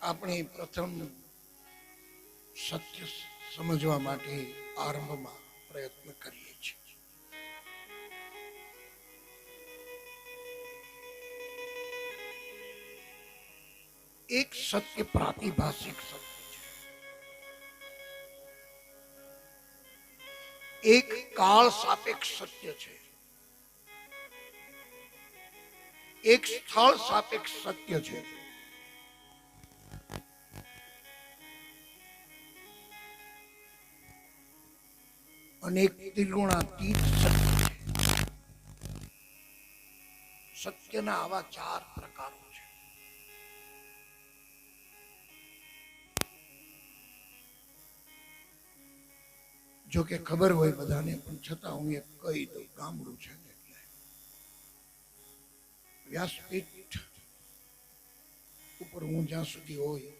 આપણી પ્રથમ સત્ય સમજવા માટે આરંભમાં પ્રયત્ન કરીએ છીએ. એક સત્ય પ્રાતિભાષિક સત્ય છે, એક કાળ સાપેક્ષ સત્ય છે, એક સ્થળ સાપેક્ષ સત્ય છે, અને એક ત્રિગુણાતીત સત્ય છે. સત્યના આવા 4 પ્રકારો છે. જો કે ખબર હોય બધાને, પણ છતાં હું એક કહી દઉં. ગામડું છે એટલે વ્યાસપીઠ ઉપર હું જ્યાં સુધી હોય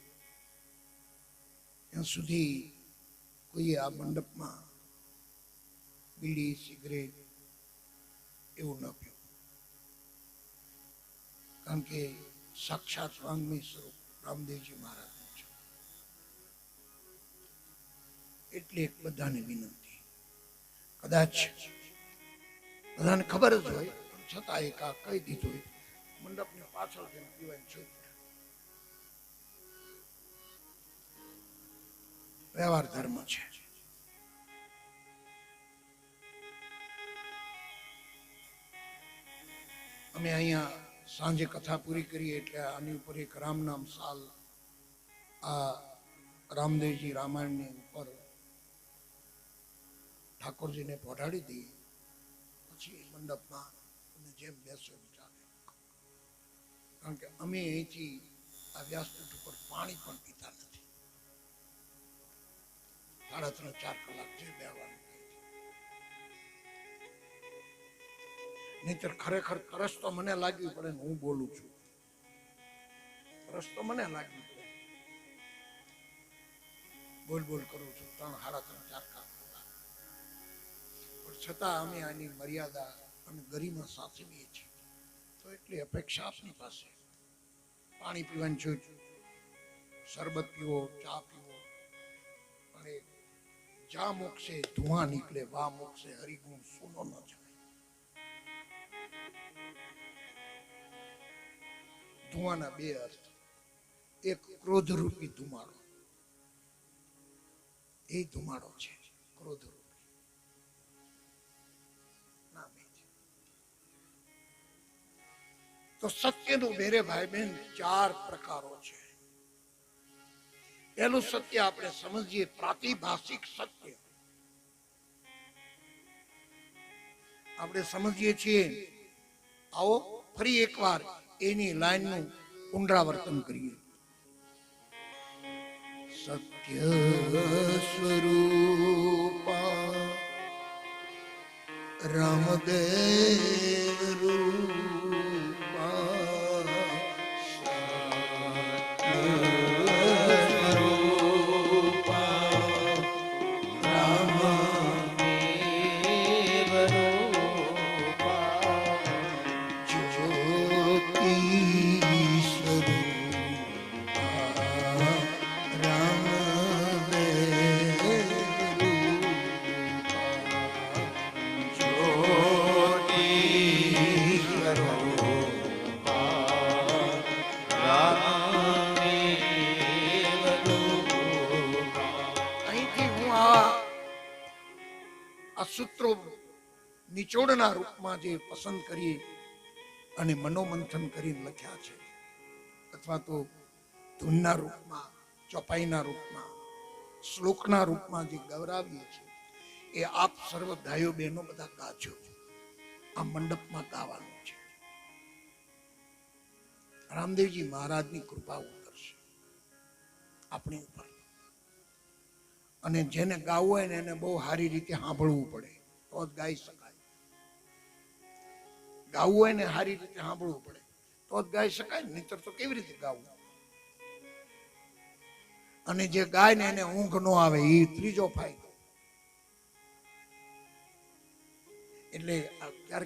ત્યાં સુધી કોઈએ આ મંડપમાં બીડી સિગરેટ એવું ન પીવું, કારણ કે સાક્ષાત વાંગ્મય સ્વરૂપ રામદેવજી મહારાજનું છે. એટલે એક બધાને વિનંતી, કદાચ બધાને ખબર જ હોય પણ છતાં એક આ કહી દીધું હોય, મંડપની પાછળ જઈને પીવાની છૂટ. વ્યવહાર ધર્મ છે. અમે અહીંયા સાંજે કથા પૂરી કરીએ એટલે આની ઉપર એક રામ નામ સાલ આ રામદેવજી રામાયણની ઉપર ઠાકોરજીને પહોંચાડી દઈએ. પછી મંડપમાં તમે જેમ બેસો એમ ચાલે, કારણ કે અમે અહીંથી આ વ્યાસપીઠ ઉપર પાણી પણ પીતા નથી. 3.5-4 કલાક જે બેવાનું, નહીતર ખરેખર તરસ તો મને લાગવી પડે ને હું બોલું છું. તરસ તો મને લાગવી પડે, બોલ કરું છું 3-3.5-4 કલાક. પણ છતાં અમે આની મર્યાદા અને ગરિમા સાચવીએ છીએ. તો એટલી અપેક્ષા આપની પાસે. પાણી પીવાની છૂટ, શરબત પીવો, ચા પીવો, પણ જા મોક્ષે ધુઆ નીકળે, વા મોક્ષે હરિગુણ સુનો ન જાય. ધુઆના 2 અર્થ. એક ક્રોધરૂપી ધુમાડો, એ ધુમાડો છે ક્રોધરૂપી. તો સત્યનું મેરે ભાઈ બહેન 4 પ્રકારો છે. પહેલું સત્ય આપણે સમજીએ, પ્રાતિભાષિક સત્ય. આપણે સમજીએ છીએ. આવો ફરી એકવાર એની લાઈનનું પુનરાવર્તન કરીએ. સત્ય સ્વરૂપા રામદેવ રૂપા, સૂત્રો નિચોડના રૂપમાં જે પસંદ કરી અને મનોમંથન કરીને લખ્યા છે, અથવા તો ધૂનના રૂપમાં, ચોપાઈના રૂપમાં, શ્લોકના રૂપમાં જે ગૌરાવીએ છીએ, એ આપ સર્વ ભાઈઓ બહેનો બધા ગાજો. આ મંડપમાં ગાવાનું છે. રામદેવજી મહારાજની કૃપા ઉતરશે આપણી ઉપર. અને જેને ગાવું હોય ને એને બહુ સારી રીતે સાંભળવું પડે તો જ ગાઈ શકાય. ગાવું હોય ને સારી રીતે સાંભળવું પડે તો જ ગાઈ શકાય, નહીતર તો કેવી રીતે ગાવું? અને જે ગાય ને એને ઊંઘ ન આવે, એ ત્રીજો ફાયદો. એટલે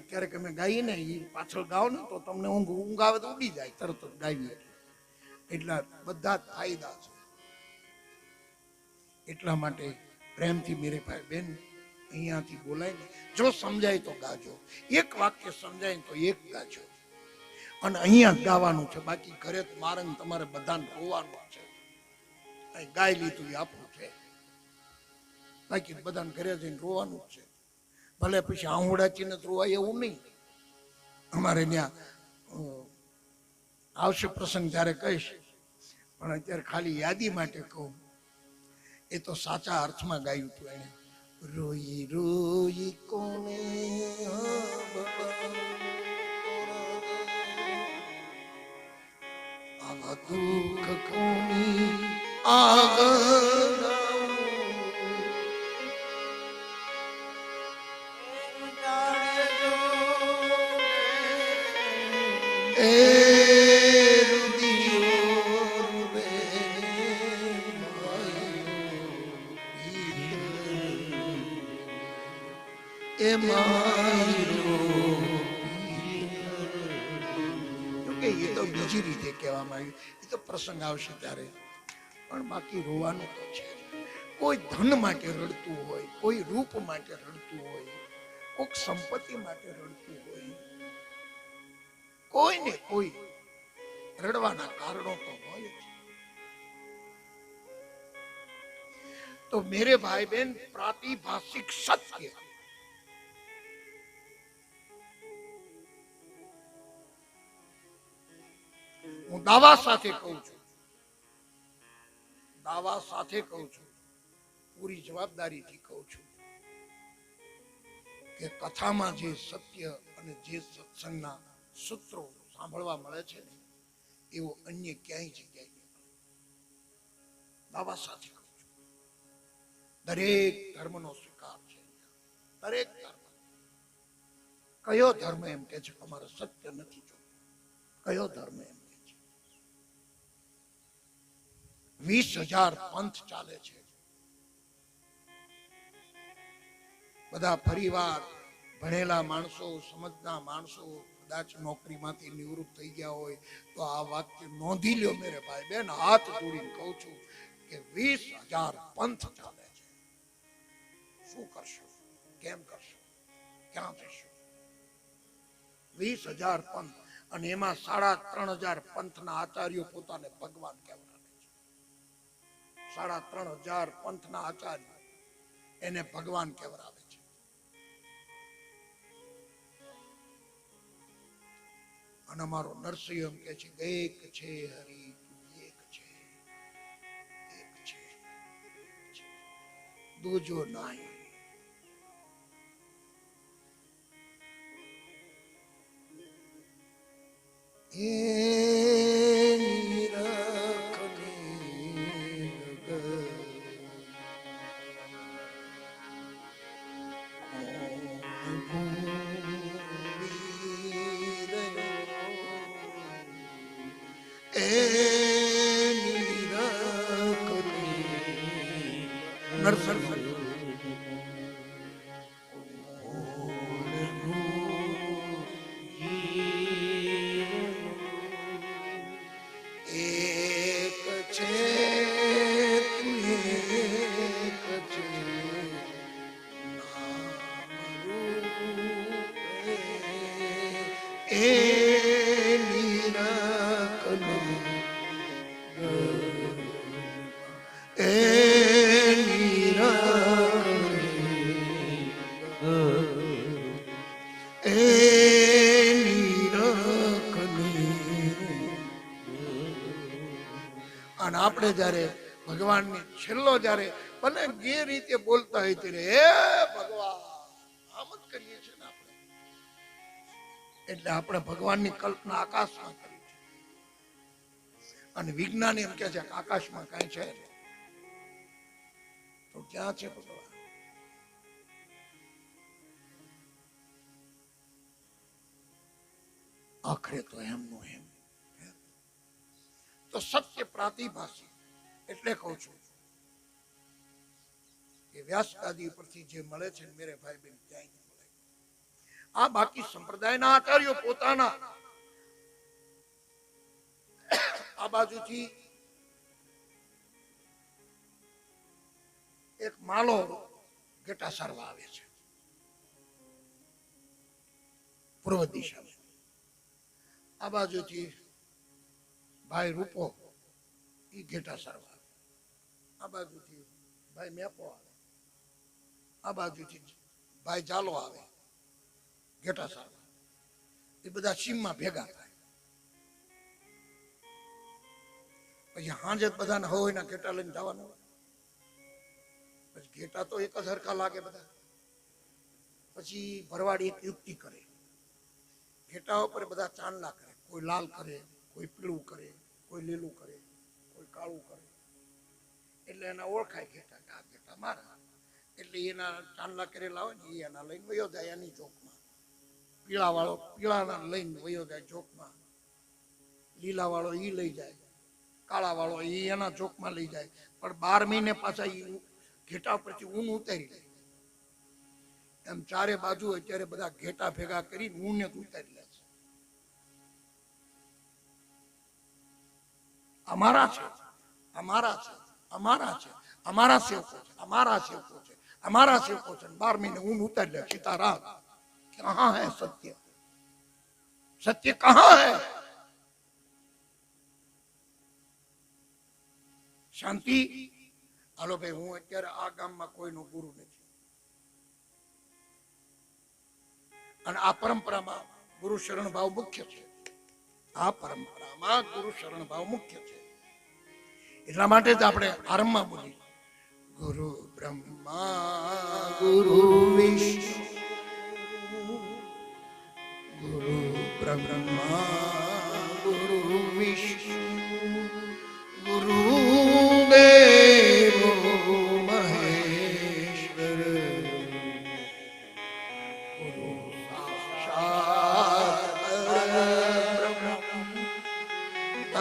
ક્યારેક અમે ગાઈએ ને, એ પાછળ ગાઓ ને તો તમને ઊંઘ આવે તો ઉડી જાય તરત જ ગાવી. એટલા બધા જ ફાયદા છે. એટલા માટે પ્રેમથી મેરે ભાઈ બેન અહીંયાથી બોલાય ને, જો સમજાય તો ગાજો, એક વાક્ય સમજાય તો એક ગાજો, અને અહીંયા જ ગાવાનું છે. બાકી ઘરે મારે તમારે બધાને રોવાનું છે. અહીં ગાઈ લીધું એ આપણું છે, બાકી બધાને ઘરે જઈને રોવાનું જ છે. ભલે પછી આંગળાચીને જ રોવાય એવું નહીં. અમારે ત્યાં આવશે પ્રસંગ ત્યારે કહીશ, પણ અત્યારે ખાલી યાદી માટે કહું. એ તો સાચા અર્થમાં ગાયું હતું એને. રોઈ રોઈ કોને આવા દુઃખ કોની આગળ બીજી રીતે કહેવામાં આવ્યું, એ તો પ્રસંગ આવશે ત્યારે. પણ બાકી રોવાનું તો છે. કોઈ ધન માટે રડતું હોય, કોઈ રૂપ માટે રડતું હોય, કોઈક સંપત્તિ માટે રડતું હોય, કોઈ ને કોઈ રડવાના કારણો તો હોય જ. તો મેરે ભાઈ બહેન, પ્રાતિભાષિક સત્ય હું દાવા સાથે કહું છું, દાવા સાથે કહું છું, પૂરી જવાબદારીથી કહું છું કે કથામાં જે સત્ય અને જે સત્સંગના સૂત્રો સાંભળવા મળે છે ને, એવો અન્ય ક્યાંય જગ્યાએ નહીં મળે. દાવા સાથે કહું છું. દરેક ધર્મનો સ્વીકાર છે. દરેક ધર્મ. કયો ધર્મ એમ કે છે કે અમારે સત્ય નથી જોતું? કયો ધર્મ એમ? 20,000 પંથ ચાલે છે. બધા પરિવાર, ભણેલા માણસો, સમજના માણસો કદાચ નોકરીમાંથી નિવૃત્ત થઈ ગયા હોય તો આ વાક્ય નોંધી લ્યો મેરે ભાઈ બેન. હાથ જોડીને કહું છું કે 20,000 પંથ ચાલે છે. શું કરશો? કેમ કરશો? ક્યાં જશો? 20,000 પંથ, અને એમાં 3,500 પંથના આચાર્યો પોતાને ભગવાન કહેવાય. 3,500 પંથના આચાર્ય એને ભગવાન કહેવરાવે છે. અને અમારો નરસિંહ એમ કે છે એક છે હરિ, એક છે, એક છે, દૂજો નહીં. અને આપણે જયારે ભગવાનની છેલ્લો જયારે બને જે રીતે બોલતા હોય ત્યારે હે ભગવાન આમ જ કરીએ છીએ ને આપણે. એટલે આપણે ભગવાનની કલ્પના આકાશમાં કરી છે. અને વિજ્ઞાન એમ કે છે કે આકાશમાં કઈ છે તો ક્યાં છે ભગવાન? આખરે તો એમનું એમ. તો સત્ય પ્રાતિભાષિક એટલે કહું છું કે વ્યાસગાદી પરથી જે મળે છે મેરે ભાઈ બેન ક્યાંય નહીં મળે. આ બાકી સંપ્રદાયના આચાર્યો પોતાના આ બાજુથી એક માલો ઘેટા સારવા આવે છે પૂર્વ દિશામાં. આ બાજુથી ભાઈ રૂપો એ ઘેટા સારવા આવે. આ બાજુથી ભાઈ મેપો આવે. આ બાજુથી ભાઈ જાલો આવે ઘેટા સારવા. એ બધા સીમમાં ભેગા થાય. પછી હાંજે બધાને હોય ઘેટા લઈને જવાનું. પછી ઘેટા તો એક જ હરખા લાગે બધા. પછી ભરવાડી એક યુક્તિ કરે. ઘેટા ઉપર બધા ચાંદલા કરે. કોઈ લાલ કરે, કોઈ પીળું કરે, કોઈ લીલું કરે, કોઈ કાળું કરે. એટલે એના ઓળખાય ઘેટા કે આ ઘેટા મારા. એટલે એના ચાંદલા કરેલા હોય ને એ એના લઈને વયો જાય એની ચોકમાં. પીળા વાળો પીળાના લઈને વયો જાય ચોકમાં. લીલા વાળો ઈ લઈ જાય. કાળા વાળો એ એના ચોકમાં લઈ જાય. પણ 12 મહિને પાછા એ ઘેટા પરથી ઊન ઉતારી લે. એમ ચારે બાજુ અત્યારે બધા ઘેટા ભેગા કરી ઊને ઉતારી લે છે. અમારા છે, અમારા છે, અમારા છે, અમારા સેવકો છે, અમારા સેવકો છે, અમારા સેવકો છે. 12 મહિને ઊન ઉતારી લે. સીતારામ કહાં હૈ સત્ય? સત્ય કહાં હૈ? શાંતિ. હાલો ભાઈ, હું અત્યારે આ ગામમાં કોઈનો ગુરુ નથી અને આ પરંપરામાં ગુરુ શરણ ભાવ મુખ્ય છે. આ પરંપરામાં ગુરુ શરણ ભાવ મુખ્ય છે. એટલા માટે જ આપણે આરંભમાં બોલી ગુરુ બ્રહ્મા ગુરુ વિષ્ણુ ગુરુ બ્રહ્મા ગુરુ વિષ્ણુ ગુરુ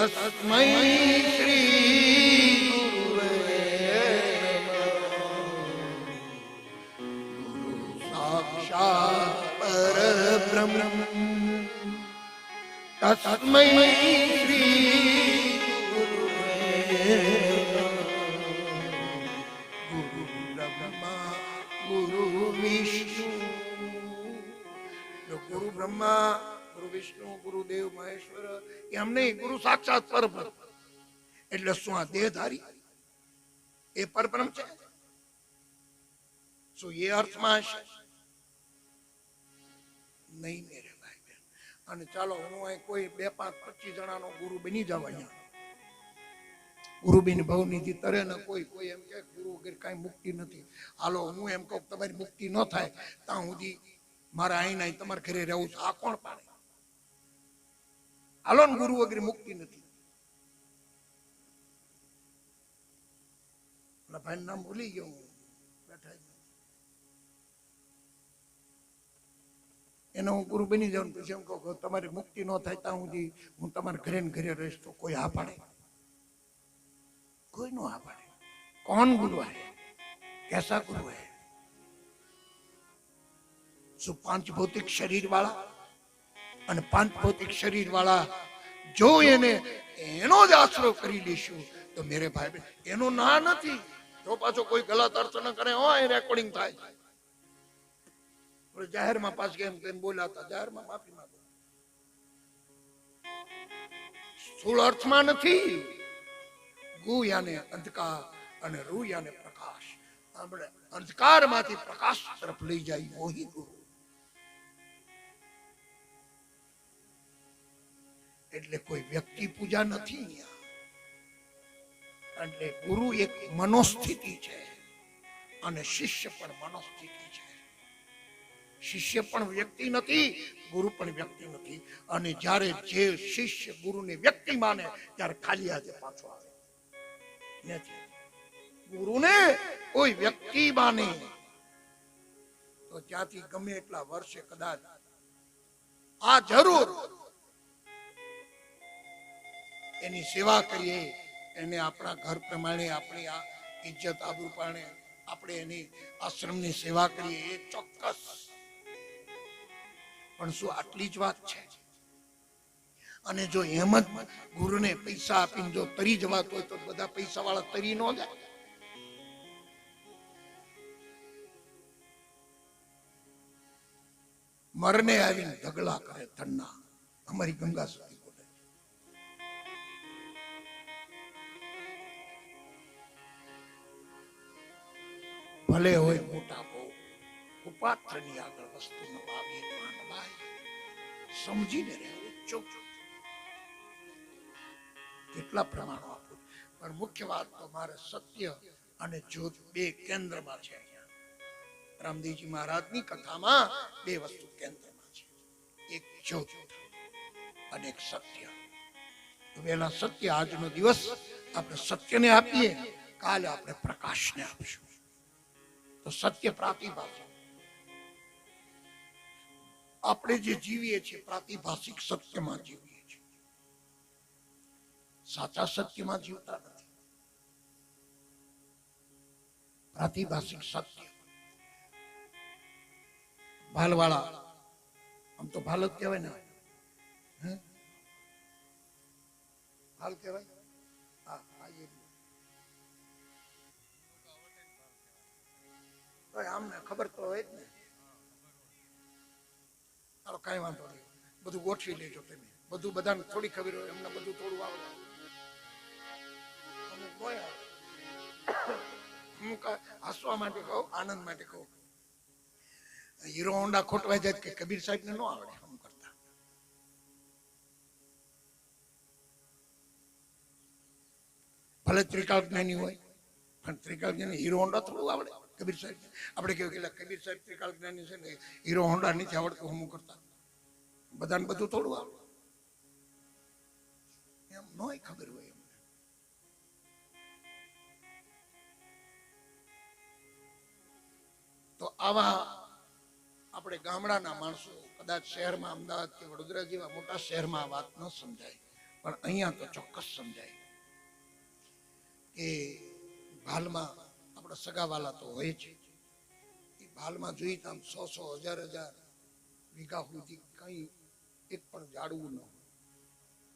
તસ્મૈ શ્રી ગુરુવે ગુરુ સાક્ષાત પરબ્રહ્મ તસ્મૈ શ્રી ગુરુવે ગુરુ બ્રહ્મા ગુરુ વિષ્ણુ. ગુરુ બ્રહ્મા, ગુરુ વિષ્ણુ, ગુરુદેવ મહેશ્વર એમ નહીં, ગુરુ સાક્ષાત પરબ્રહ્મ. એટલે શું આ દેહધારી એ પરબ્રહ્મ છે? શું એ અર્થમાં હશે? નહીં મેરે ભાઈ બહેન. અને ચાલો હું અહીં કોઈ 2, 5, 25 જણાનો ગુરુ બની જાવ. અહીંયા ગુરુ બની ભવનિધિ તરે ને કોઈ એમ કે ગુરુ વગર કાંઈ મુક્તિ નથી. હાલો હું એમ કહું તમારી મુક્તિ ન થાય ત્યાં સુધી મારે અહીં તમારે ઘરે રહેવું છે. આ કોણ પાડે? હાલો ને, ગુરુ વગર મુક્તિ નથી. ભાઈ નામ ભૂલી ગયો હું. બેઠા એને હું ગુરુ બની જાઉં પછી એમ કહું તમારી મુક્તિ ન થાય ત્યાં સુધી હું તમારા ઘરે ને ઘરે રહીશ. તો કોઈ હા પાડે? કોઈ નો હા પાડે. कौन गुरु है? कैसा गुरु है? सो 5 भौतिक शरीर वाला અને 5 ભૌતિક શરીર વાળા જો એને એનો જ આશરો કરી લેશું તો મેરે ભાઈ એનો ના નથી. જો પાછો કોઈ ગલત અર્થ ન કરે હોય રેકોર્ડિંગ થાય. જાહેરમાં પાછ કેમ તેમ બોલાતા જાહેરમાં માફી માંગો. સ્થૂળ અર્થમાં નથી. ગુ યાને અંધકાર અને રૂ યાને પ્રકાશ. આપણે અંધકારમાંથી પ્રકાશ તરફ લઈ જાય વહી ગુરુ. એટલે કોઈ વ્યક્તિ પૂજા નથી. એટલે ગુરુ એક મનોસ્થિતિ છે અને શિષ્ય પણ મનોસ્થિતિ છે. શિષ્ય પણ વ્યક્તિ નથી, ગુરુ પણ વ્યક્તિ નથી. અને જ્યારે જે શિષ્ય ગુરુને વ્યક્તિ માને ત્યારે ખાલી હાથે પાછો આવે નથી. ગુરુને કોઈ વ્યક્તિ માને તો ત્યાંથી ગમે એટલા વર્ષે કદાચ આ જરૂર એની સેવા કરીએ, એને આપણા ઘર પ્રમાણે આપણી આ ઇજ્જત આબરૂ પ્રમાણે આપણે એની આશ્રમની સેવા કરીએ એ ચોક્કસ. પણ શું આટલી જ વાત છે? અને જો એમ જ ગુરુને પૈસા આપીને જો તરી જવાતો હોય તો બધા પૈસા વાળા તરી ન જાય. મરને આવીને ઢગલા કરે ધનના. અમારી ગંગા સુધી બોલે. ભલે હોય મોટા બહુ ઉપાત્રની આગળ વસ્તુ નવાવી માનવાય. સમજીને રહેવું. ચૂપ કેટલા પ્રમાણો આપું, પણ મુખ્ય વાત તો મારે સત્ય અને જ્યોત બે કેન્દ્રમાં છે. રામદેવજી મહારાજની કથામાં બે વસ્તુ કેન્દ્રમાં છે, એક જ્યોત અને એક સત્ય. વેલા સત્ય આજનો દિવસ આપણે સત્યને આપીએ, કાલે આપણે પ્રકાશને આપીશું. તો સત્ય પ્રાતિભાષિક, આપણે જે જીવીએ છીએ પ્રાતિભાષિક સત્યમાં જીવીએ છીએ, સાચા સત્યમાં જીવતા નથી. પ્રાતિભાષિક સત્ય. ભાલવાળા, આમ તો ભાલ જ કહેવાય ને, ભાલ કહેવાય. આમને ખબર તો હોય જ ને. ચાલો કઈ વાંધો નહીં, બધું ગોઠવી લેજો તમે. બધું બધાને થોડી ખબર હોય, એમને બધું થોડું આવડે. અમુક હસવા માટે કહું, આનંદ માટે કહું. હીરો હોન્ડા ખોટવાઈ જાય કે કબીર સાહેબ ને ન આવડે આમ કરતા. ભલે ત્રિકાળ જ્ઞાની હોય, પણ ત્રિકાળ જ્ઞાની હીરો હોન્ડા થોડું આવડે કબીર સાહેબ. આપણે કેવું કે કબીર સાહેબ ત્રિકાળ જ્ઞાની છે ને, હીરો હોન્ડા નથી આવડતું હમું કરતા. બધાને બધું થોડું આવડે, એમ નોય ખબર હોય. તો આવા આપણે ગામડાના માણસો, કદાચ શહેરમાં અમદાવાદ કે વડોદરા જેવા મોટા શહેરમાં આ વાત ન સમજાય, પણ અહીંયા તો ચોક્કસ સમજાય કે ભાલમાં આપણા સગાવાલા તો હોય છે. એ ભાલમાં જોઈએ તો આમ 100 1000 વીઘા સુધી કઈ એક પણ જાડવું ન હોય.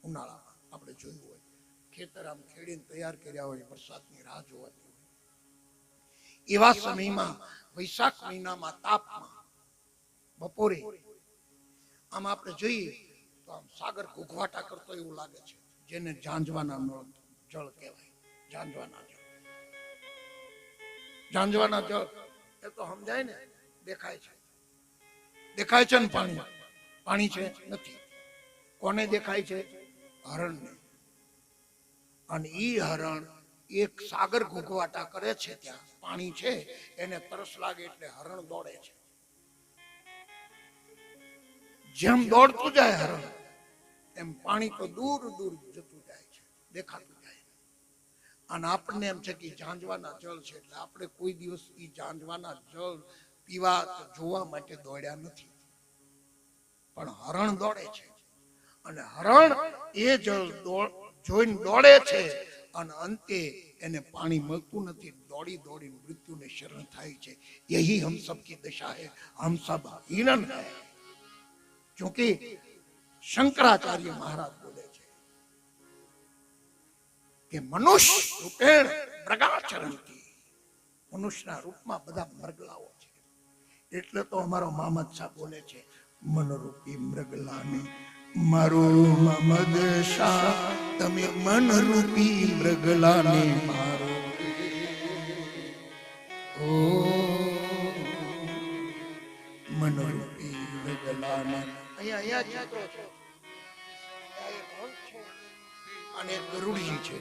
ઉનાળામાં આપણે જોયું હોય, ખેતર આમ ખેડીને તૈયાર કર્યા હોય, વરસાદની રાહ જોવાતી હોય. એવા સમયમાં વૈશાખ મહિનામાં તાપમાં બપોરે આમ આપણે જોઈએ તો આમ સાગર ઘૂઘવાટા કરતો એવું લાગે છે, જેને ઝાંઝવાના જળ કહેવાય. ઝાંઝવાના જળ, ઝાંઝવાના જળ એ તો સમજાય ને. દેખાય છે, દેખાય છે ને પાણી, પાણી છે નથી. કોને દેખાય છે? હરણને. અને ઈ હરણ એક સાગર ઘૂઘવાટા કરે છે, ત્યાં પાણી છે, એને તરસ લાગે એટલે હરણ દોડે છે. જેમ દોડતું જાય હરણ, એમ પાણી તો દૂર દૂર જતું જાય છે, દેખાતું જાય. અને આપણને એમ છે કે ઝાંઝવાના જળ છે, એટલે આપણે કોઈ દિવસ ઈ ઝાંઝવાના જળ પીવા જોવા માટે દોડ્યા નથી. પણ હરણ દોડે છે, અને હરણ એ જળ જોઈને દોડે છે, અને અંતે એને પાણી મળતું નથી, દોડી દોડીને મૃત્યુને શરણ થાય છે. યહી હમ સબ કી દશા હૈ, હમ સબ હિરણ હૈ. क्योंकि शंकराचार्य महाराज बोले છે કે મનુષ્ય રૂપેણ મૃગાચરંતી, મનુષ્યના રૂપમાં બધા મરગલાઓ છે. એટલે તો અમારો મામદ શાહ બોલે છે, મનરૂપી મૃગલાને મારો મામદ શાહ, તમે મનરૂપી મૃગલાને મારો. ઓ મનરૂપી મૃગલાને. અહીંયા ચિત્રો છે, અને ગરુડજી છે.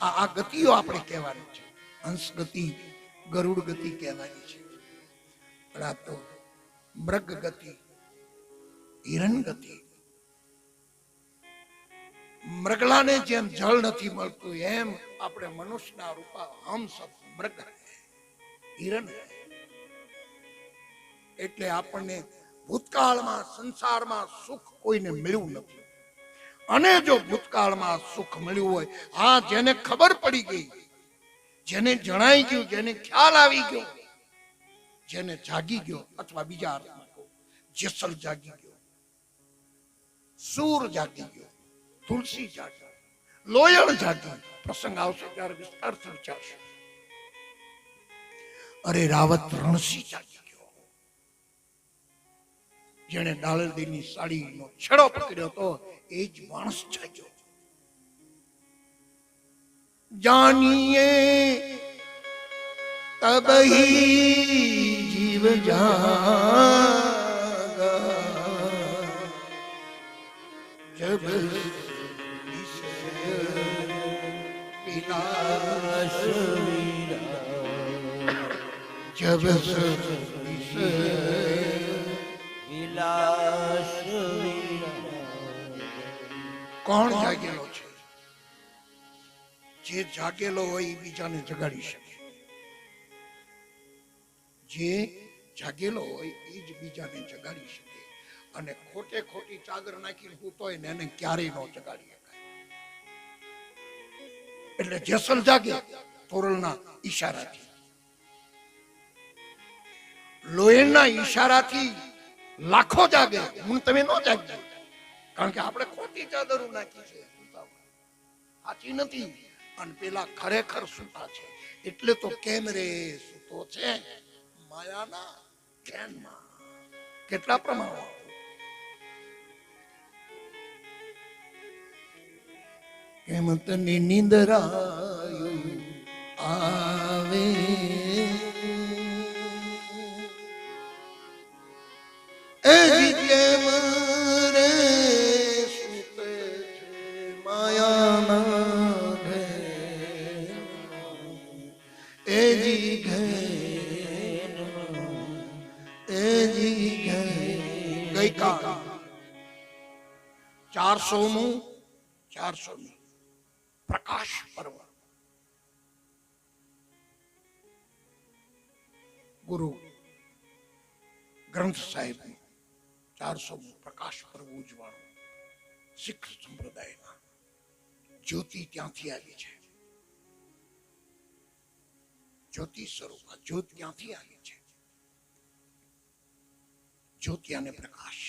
આ ગતિઓ આપણે કહેવાની છે. હંસ ગતિ, ગરુડ ગતિ કહેવાની છે. પણ આ તો મૃગ ગતિ, હિરણ ગતિ. મૃગલાને જેમ જળ નથી મળતું, એમ આપણે મનુષ્યના રૂપા હમ સબ મૃગ હિરણ. એટલે આપણને ભૂતકાળમાં સંસારમાં સુખ કોઈને મળ્યું નથી. અને જો ભૂતકાળમાં સુખ મળ્યું હોય, હા, જેને ખબર પડી ગઈ, જેને જણાઈ ગયું, જેને ખ્યાલ આવી ગયો, જેને જાગી ગયો, અથવા બીજા અર્થમાં કહું, જેસલ જાગી ગયો, સૂર જાગી ગયો, તુલસી જાગી, લોયણ જાગી. પ્રસંગ આવશે ત્યારે વિસ્તાર ચર્ચાશે. અરે રાવત રણસી જાગી ગયો, જેને ડાળદીની સાડીનો છેડો પકડ્યો હતો એ જ માણસ જાગ્યો. જાનીએ तब ही जीव जागा जब विनाश जब विलास. કોણ જાગેલો છે? જે જાગેલો હોય એ બીજાને જગાડી શકે. જે જાગેલો હોય એ જ બીજાને જગાડી શકે. અને ખોટે ખોટી ચાદર નાખીને સૂતો હોય ને એને ક્યારેય ન જગાડી શકાય. એટલે જેસલ જાગે તોરલના ઈશારાથી, લોહીના ઈશારાથી લાખો જાગે. હું તમે ન જાગજો, કારણ કે આપણે ખોટી ચાદરો નાખી છે, સાચી નથી. અને પેલા ખરેખર સૂતા છે. એટલે તો કેમ રે સૂતો છે? માયાના ધ્યાનમાં. કેટલા પ્રમાણો? કેમ તને નિંદરા આવે એ કેમ રે સૂતે છે માયાના ઘેર એ જી ઘેર ગઈકાલ 400મી પ્રકાશ પર્વ ગુરુ ગ્રંથ સાહેબ 400મું પ્રકાશ પર્વ ઉજવાણું. શીખ સંપ્રદાયમાં જ્યોતિ ત્યાંથી આવી છે. જ્યોતિ સ્વરૂપ જ્યોત ક્યાંથી આવી છે? જ્યોતિ અને પ્રકાશ.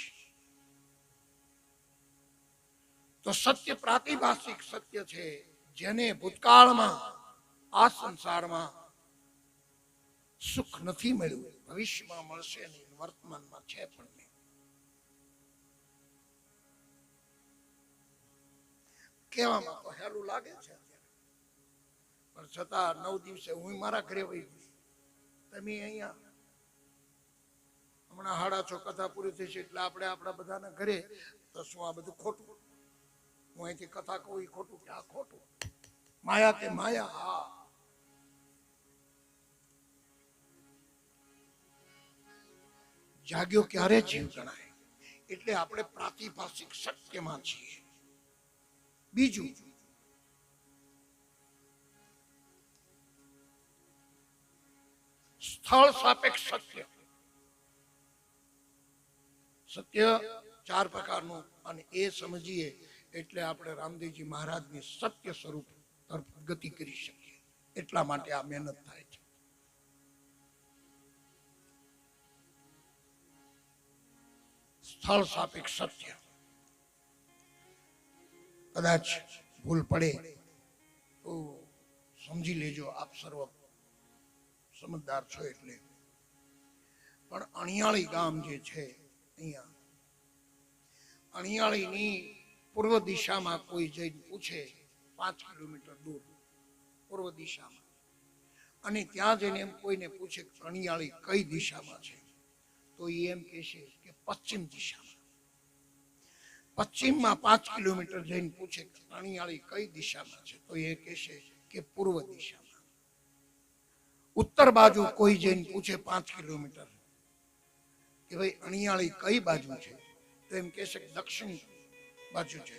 તો સત્ય પ્રાતિભાષિક સત્ય છે, જેને ભૂતકાળમાં આ સંસારમાં સુખ નથી મળ્યું, ભવિષ્યમાં મળશે નહીં, વર્તમાનમાં છે પણ નહીં. કહેવામાં તો હેલું લાગે છે પણ છતાં 9 દિવસે હું મારા ઘરે વહી ગઈ. તમે અહીંયા હમણાં 6:30 કથા પૂરી થઈ છે એટલે આપણે આપણા બધાના ઘરે. તો શું આ બધું ખોટું? હું અહીંથી કથા કહું એ ખોટું કે આ ખોટું? માયા કે માયા? હા. જાગ્યો ક્યારે જીવ ગણાય? એટલે આપણે પ્રાતિભાષિક સત્યમાં છીએ. બીજું, સ્થળ સાપેક્ષ સત્ય. સત્ય 4 પ્રકારનું, અને એ સમજીએ એટલે આપણે રામદેવજી મહારાજની સત્ય સ્વરૂપ તરફ ગતિ કરી શકીએ. એટલા માટે આ મહેનત થાય છે. સ્થળ સાપેક્ષ સત્ય. કદાચ ભૂલ પડે તો સમજી લેજો, આપ સર્વ સમજદાર છો એટલે. પણ અણિયાળી ગામ જે છે અહીંયા, અણિયાળીની પૂર્વ દિશામાં કોઈ જઈને પૂછે 5 કિલોમીટર દૂર પૂર્વ દિશામાં, અને ત્યાં જઈને એમ કોઈને પૂછે અણિયાળી કઈ દિશામાં છે, તો એ એમ કહેશે કે પશ્ચિમ દિશામાં. પશ્ચિમમાં 5 કિલોમીટર જઈને પૂછે અણિયાળી કઈ દિશામાં છે, તો એ કહેશે કે પૂર્વ દિશામાં. ઉત્તર બાજુ કોઈ જઈને પૂછે 5 કિલોમીટર કે ભાઈ અણિયાળી કઈ બાજુ છે, તો એમ કહેશે કે દક્ષિણ બાજુ છે.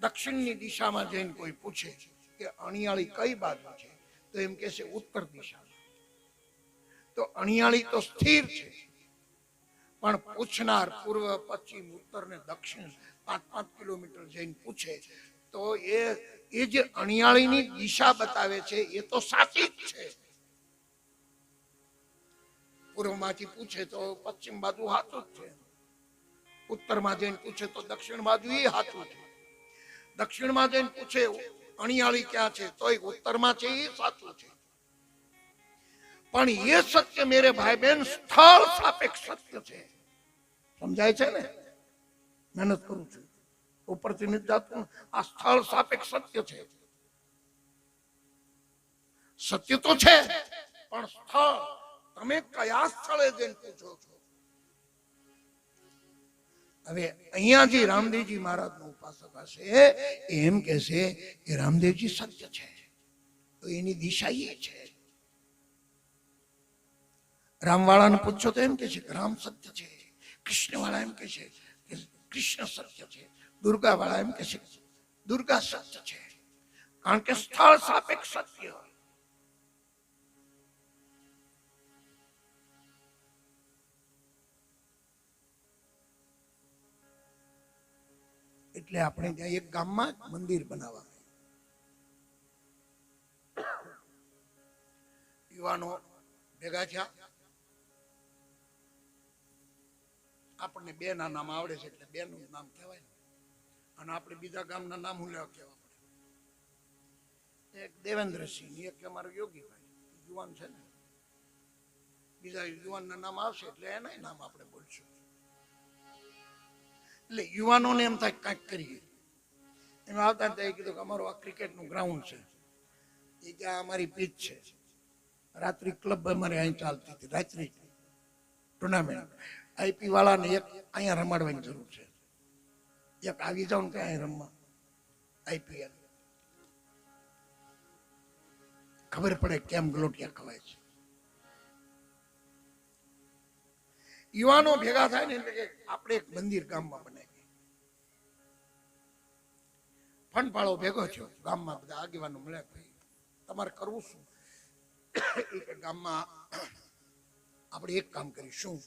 દક્ષિણની દિશામાં જઈને કોઈ પૂછે કે અણિયાળી કઈ બાજુ છે, તો એમ કહેશે ઉત્તર દિશામાં. તો અણિયાળી તો સ્થિર છે, પણ પૂછનાર પૂર્વ, પશ્ચિમ, ઉત્તર ને દક્ષિણ 5-5 કિલોમીટર જઈને પૂછે તો એ જે અણિયાળીની દિશા બતાવે છે એ તો સાચી જ છે. પૂર્વમાંથી પૂછે તો પશ્ચિમ બાજુ સાચું જ છે, ઉત્તરમાં જઈને પૂછે તો દક્ષિણ બાજુ એ સાચું છે. દક્ષિણમાં જઈને પૂછે અણિયાળી ક્યાં છે, તો ઉત્તરમાં છે, એ સાચું છે. પણ એ સત્ય મેરે ભાઈ બહેન સ્થળ સાપેક્ષ સત્ય છે. સમજાય છે ને? મહેનત કરું છું, ઉપરથી નથી જાતું. આ સ્થળ સાપેક્ષ સત્ય છે. સત્ય તો છે, પણ સ્થળ તમે કયા સ્થળે જઈને પૂછો છો. હવે અહીંયા જે રામદેવજી મહારાજ નો ઉપાસક હશે એમ કે છે કે રામદેવજી સત્ય છે, તો એની દિશા એ છે. રામવાળાને પૂછો તો એમ કે છે કે રામ સત્ય છે. કૃષ્ણ વાળા એમ કે છે કે કૃષ્ણ સત્ય છે. દુર્ગા વાળા એમ કે છે દુર્ગા સત્ય છે. કારણ કે સ્થળ સાપેક્ષ સત્ય. એટલે આપણે ત્યાં એક ગામમાં મંદિર બનાવવા, યુવાનો ભેગા થયા. આપણને બે ના નામ આવડે છે એટલે બે નું નામ કહેવાય, અને આપણે બીજા ગામના નામ હું લેવા કહેવા પડે. એક દેવેન્દ્રસિંહ, એક અમારો યોગીભાઈ યુવાન છે ને, બીજા યુવાનના નામ આવશે એટલે એના નામ આપણે બોલશું. એટલે યુવાનોને એમ થાય કાંઈક કરીએ. એમાં આવતા ત્યાં કીધું કે અમારું આ ક્રિકેટનું ગ્રાઉન્ડ છે, એ કે અમારી પીચ છે. રાત્રિ ક્લબ અમારે અહીં ચાલતી હતી, રાત્રિ ટુર્નામેન્ટ. આઈપી વાળાને એક અહીંયા રમાડવાની જરૂર છે, એક આવી જાવ ને ત્યાં રમવા આઈપીએલ, ખબર પડે કેમ ગલોટિયા ખવાય છે. યુવાનો ભેગા થાય ને એટલે કે આપણે એક મંદિર ગામમાં બનાવીએ. ફંડ ફાળો ભેગો થયો, ગામમાં બધા આગેવાનો મળ્યા, ભાઈ તમારે કરવું શું? એ ગામમાં આપણે એક કામ કરીશું,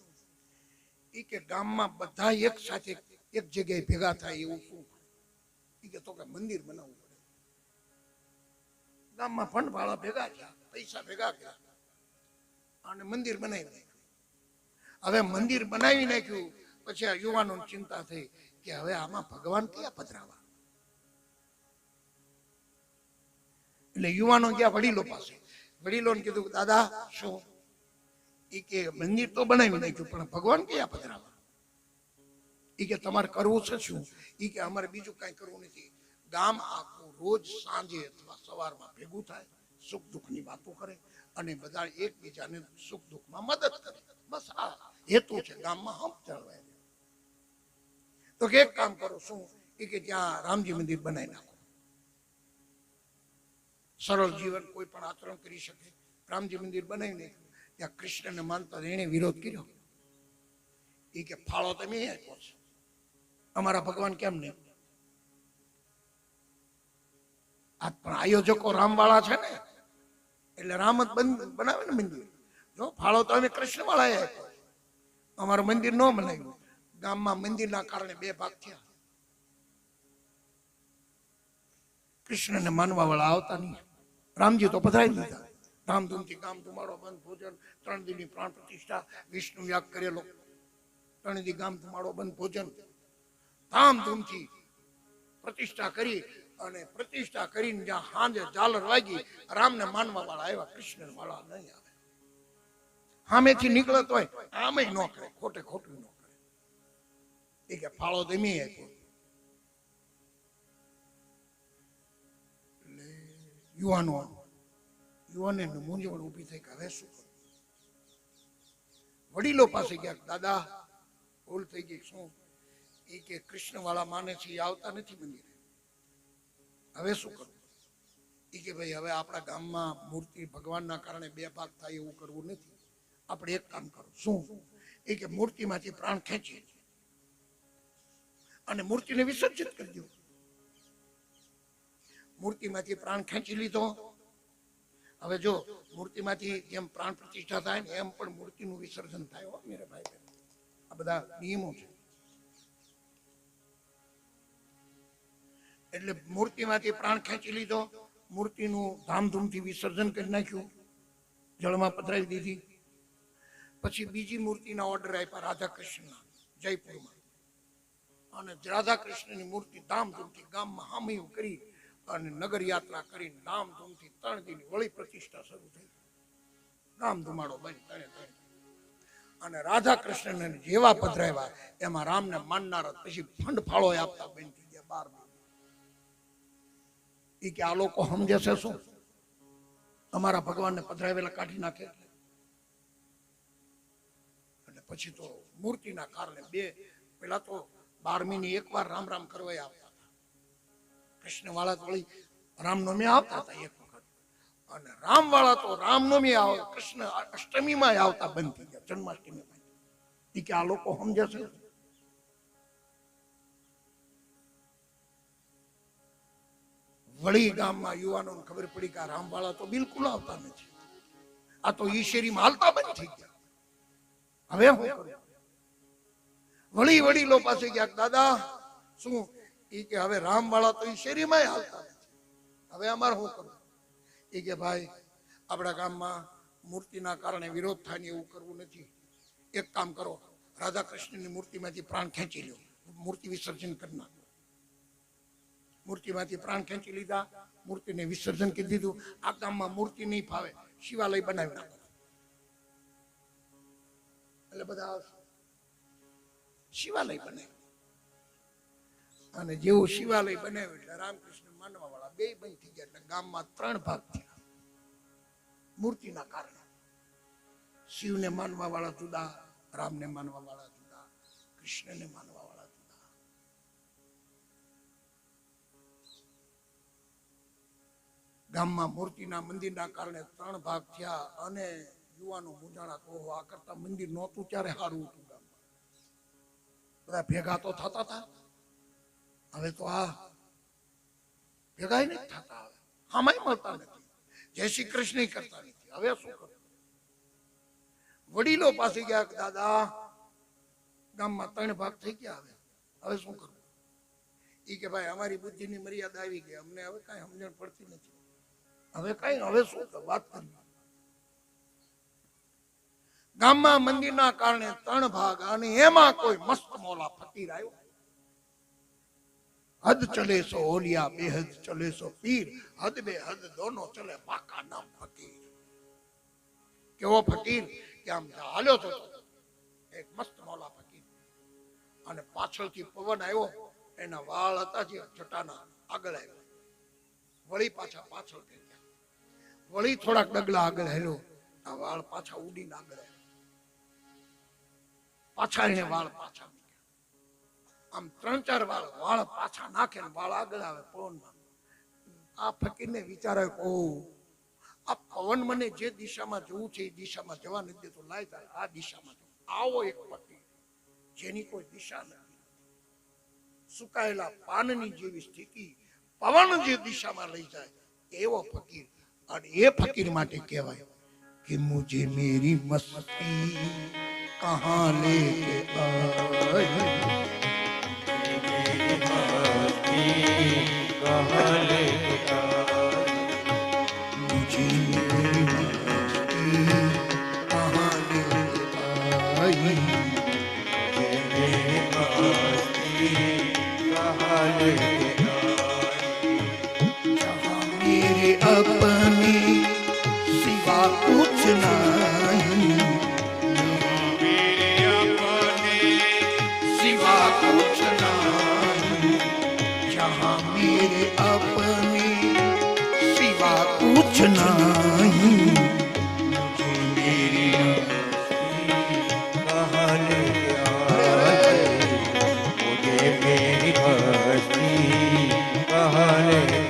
એ કે ગામમાં બધા એક સાથે એક જગ્યાએ ભેગા થાય એવું શું? એ કે તો કે મંદિર બનાવવું પડે. ગામમાં ફંડ ફાળા ભેગા થયા, પૈસા ભેગા કર્યા અને મંદિર બનાવી નાખ્યું. હવે મંદિર બનાવી નાખ્યું પછી આ યુવાનોને ચિંતા થઈ કે હવે આમાં ભગવાન ક્યાં પધરાવા. એટલે યુવાનો ગયા વડીલો પાસે. વડીલોને કીધું દાદા શું? એ કે મંદિર તો બનાવી નાખ્યું પણ ભગવાન ક્યાં પધરાવા? એ કે તમારે કરવું છે શું? એ કે અમારે બીજું કઈ કરવું નથી. ગામ આખું રોજ સાંજે અથવા સવારમાં ભેગું થાય, સુખ દુઃખની વાતો કરે અને બધા એકબીજાને સુખ દુઃખમાં મદદ કરે. બસ આ હેતુ છે ગામમાં હંપ ચળવાય. તો એક કામ કરો શું? એ કે ત્યાં રામજી મંદિર બનાવી નાખો. સરળ જીવન કોઈ પણ આચરણ કરી શકે. રામજી મંદિર બનાવી નાખ્યું. ત્યાં કૃષ્ણને માનતા એને વિરોધ કર્યો. એ કે ફાળો તમે આપ્યો છે, અમારા ભગવાન કેમ નહીં? આ પણ આયોજકો રામ વાળા છે ને, એટલે રામ જ બનાવે ને મંદિર. જો ફાળો તો અમે કૃષ્ણ વાળા આપ્યો, અમારું મંદિર ન બનાવ્યું. ગામમાં મંદિરના કારણે બે ભાગ થયા. કૃષ્ણને માનવા વાળા આવતા નહીં. રામજી તો પધરાવી દીધા. ધામધૂમથી ગામ ધુમાડો બંધ, ભોજન, 3 દિનની પ્રાણ પ્રતિષ્ઠા, વિષ્ણુ યાગ કરેલો, 3 દી ગામ ધુમાડો બંધ, ભોજન, ધામધૂમથી પ્રતિષ્ઠા કરી. અને પ્રતિષ્ઠા કરીને જ્યાં સાંજે ઝાલર વાગી, રામને માનવા વાળા આવ્યા, કૃષ્ણ વાળા નહીં આવે. સામેથી નીકળત હોય આમે ન કરે, ખોટે ખોટું ન કરે. એ કે ફાળો તો એમ આપ્યો. યુવાને મૂંઝવણ ઊભી થઈ કે હવે શું કરું? વડીલો પાસે ગયા, દાદા ભૂલ થઈ ગઈ. શું? એ કે કૃષ્ણ વાળા માને છે એ આવતા નથી મંદિરે, હવે શું કરું? એ કે ભાઈ હવે આપણા ગામમાં મૂર્તિ ભગવાનના કારણે બે ભાગ થાય એવું કરવું નથી. આપણે એક કામ કરો. શું? એ કે મૂર્તિમાંથી પ્રાણ ખેંચી અને મૂર્તિને વિસર્જિત કરી દો. મૂર્તિમાંથી પ્રાણ ખેંચી લીધો. હવે જો મૂર્તિમાંથી જેમ પ્રાણ પ્રતિષ્ઠા થાય ને એમ પણ મૂર્તિનું વિસર્જન થાય. હો મેરે ભાઈ, આ બધા નિયમો છે. એટલે મૂર્તિમાંથી પ્રાણ ખેંચી લીધો, મૂર્તિનું ધામધૂમથી વિસર્જન કરી નાખ્યું, જળમાં પધરાવી દીધી. પછી બીજી મૂર્તિના ઓર્ડર આપ્યા રાધા કૃષ્ણના જયપુરમાં. અને રાધા કૃષ્ણની મૂર્તિ ધામધૂમથી ગામમાં હામયું કરી અને નગર યાત્રા કરીને ધામધૂમથી 3 દિન વળી પ્રતિષ્ઠા શરૂ થઈ. ધામ ધુમાડો બની તણે અને રાધા કૃષ્ણને જેવા પધરાવ્યા એમાં રામને માનનાર પછી ફંડ ફાળો આપતા બેન થઈ ગયા 12. એ કે આ લોકો સમજે છે શું? અમારા ભગવાનને પધરાવેલા કાઢી નાખે. અને પછી તો મૂર્તિના કારણે પેલા તો 12મીની એકવાર રામ રામ કરવા આવતા હતા. કૃષ્ણ વાળા તો વળી રામનવમી આવતા હતા એક વખત, અને રામ વાળા તો રામનવમી આવે કૃષ્ણ અષ્ટમીમાં આવતા બંધ થઈ ગયા, જન્માષ્ટમીમાં. એ કે આ લોકો સમજે છે? વળી ગામમાં યુવાનોને ખબર પડી કે રામ વાળા તો બિલકુલ આવતા નથી, આ તો ઈ શેરીમાં હાલતા બંધ થઈ ગયા. હવે શું કરું? વળી વડીલો પાસે ગયા, દાદા શું? એ કે હવે રામ વાળા તો ઈ શેરીમાં હાલતા નથી, હવે અમારે શું કરવું? એ કે ભાઈ આપણા ગામમાં મૂર્તિના કારણે વિરોધ થાય ને એવું કરવું નથી. એક કામ કરો, રાધા કૃષ્ણની મૂર્તિમાંથી પ્રાણ ખેંચી લો, મૂર્તિ વિસર્જન કરી નાખો. મૂર્તિમાંથી પ્રાણ ખેંચી લીધા, મૂર્તિને વિસર્જન કરી દીધું. આ ગામમાં મૂર્તિ નહીં ફાવે, શિવાલય બનાવી નાખો. એટલે બધા શિવાલય બનાવ્યું. અને જેવું શિવાલય બનાવ્યું એટલે રામકૃષ્ણ માનવા વાળા બે બંધ થઈ ગયા. એટલે ગામમાં 3 ભાગ થયા મૂર્તિના કારણે. શિવને માનવા વાળા જુદા, રામને માનવા વાળા જુદા, કૃષ્ણને માનવા વાળા જુદા. ગામમાં મૂર્તિના મંદિરના કારણે 3 ભાગ થયા. અને યુવાનો મૂંઝાણા, તો આ કરતા મંદિર નહોતું ત્યારે સારું હતું. ગામમાં બધા ભેગા તો થતા હતા, હવે તો આ ભેગા નથી થતા, હવે આમાંય મળતા નથી, જય શ્રી કૃષ્ણ કરતા નથી. હવે શું કરું? વડીલો પાસે ગયા, દાદા ગામમાં 3 ભાગ થઈ ગયા, હવે શું કરું? એ કે ભાઈ અમારી બુદ્ધિની મર્યાદા આવી ગઈ, અમને હવે કઈ સમજણ પડતી નથી, હવે શું વાત કરવી? ગામમાં મંદિરના કારણે 3 ભાગ, અને એમાં કોઈ મસ્ત મોલા ફકીર આવ્યો. હદ ચલે સો ઓલિયા, બેહદ ચલે સો પીર, હદ બે હદ દોનો ચલે પાકા નામ ફકીર. કેવો ફકીર કે આમ હાલ્યો થતો એક મસ્ત મોલા ફકીર, અને પાછળથી પવન આવ્યો, એના વાળ હતા જે જટાના આગળ આવ્યા, વળી પાછા પાછળ થઈ ગયા, વળી થોડાક ડગલા આગળ હેલો, આ વાળ પાછા ઉડીને આગળ આવ્યા, પાછા એને વાળ પાછા મૂક્યા. આમ 3-4 વાળ પાછા નાખે ને વાળ આગળ આવે પવનમાં. આ ફકીરને વિચાર આવ્યો, ઓહ આ પવન મને જે દિશામાં જવું છે એ દિશામાં જવા નથી દેતો, લાય જાય આ દિશામાં જવું. આવો એક ફકીર જેની કોઈ દિશા નથી, સુકાયેલા પાનની જેવી સ્થિતિ, પવન જે દિશામાં લઈ જાય એવો ફકીર. અને એ ફકીર માટે કહેવાય कि मुझे मेरी मस्ती कहाँ लेके आई, मेरी मस्ती कहाँ लेके आई, मुझे मेरी मस्ती कहाँ लेके आई, मुझे मेरी मस्ती कहाँ लेके आई, जहाँ मेरे अपने कुछ नहीं, मेरे अपने सिवा कुछ नहीं, जहाँ मेरे अपने सिवा कुछ नहीं, मुझे मेरी कहाँ लेके आए, मुझे मेरी मस्ती कहाँ लेके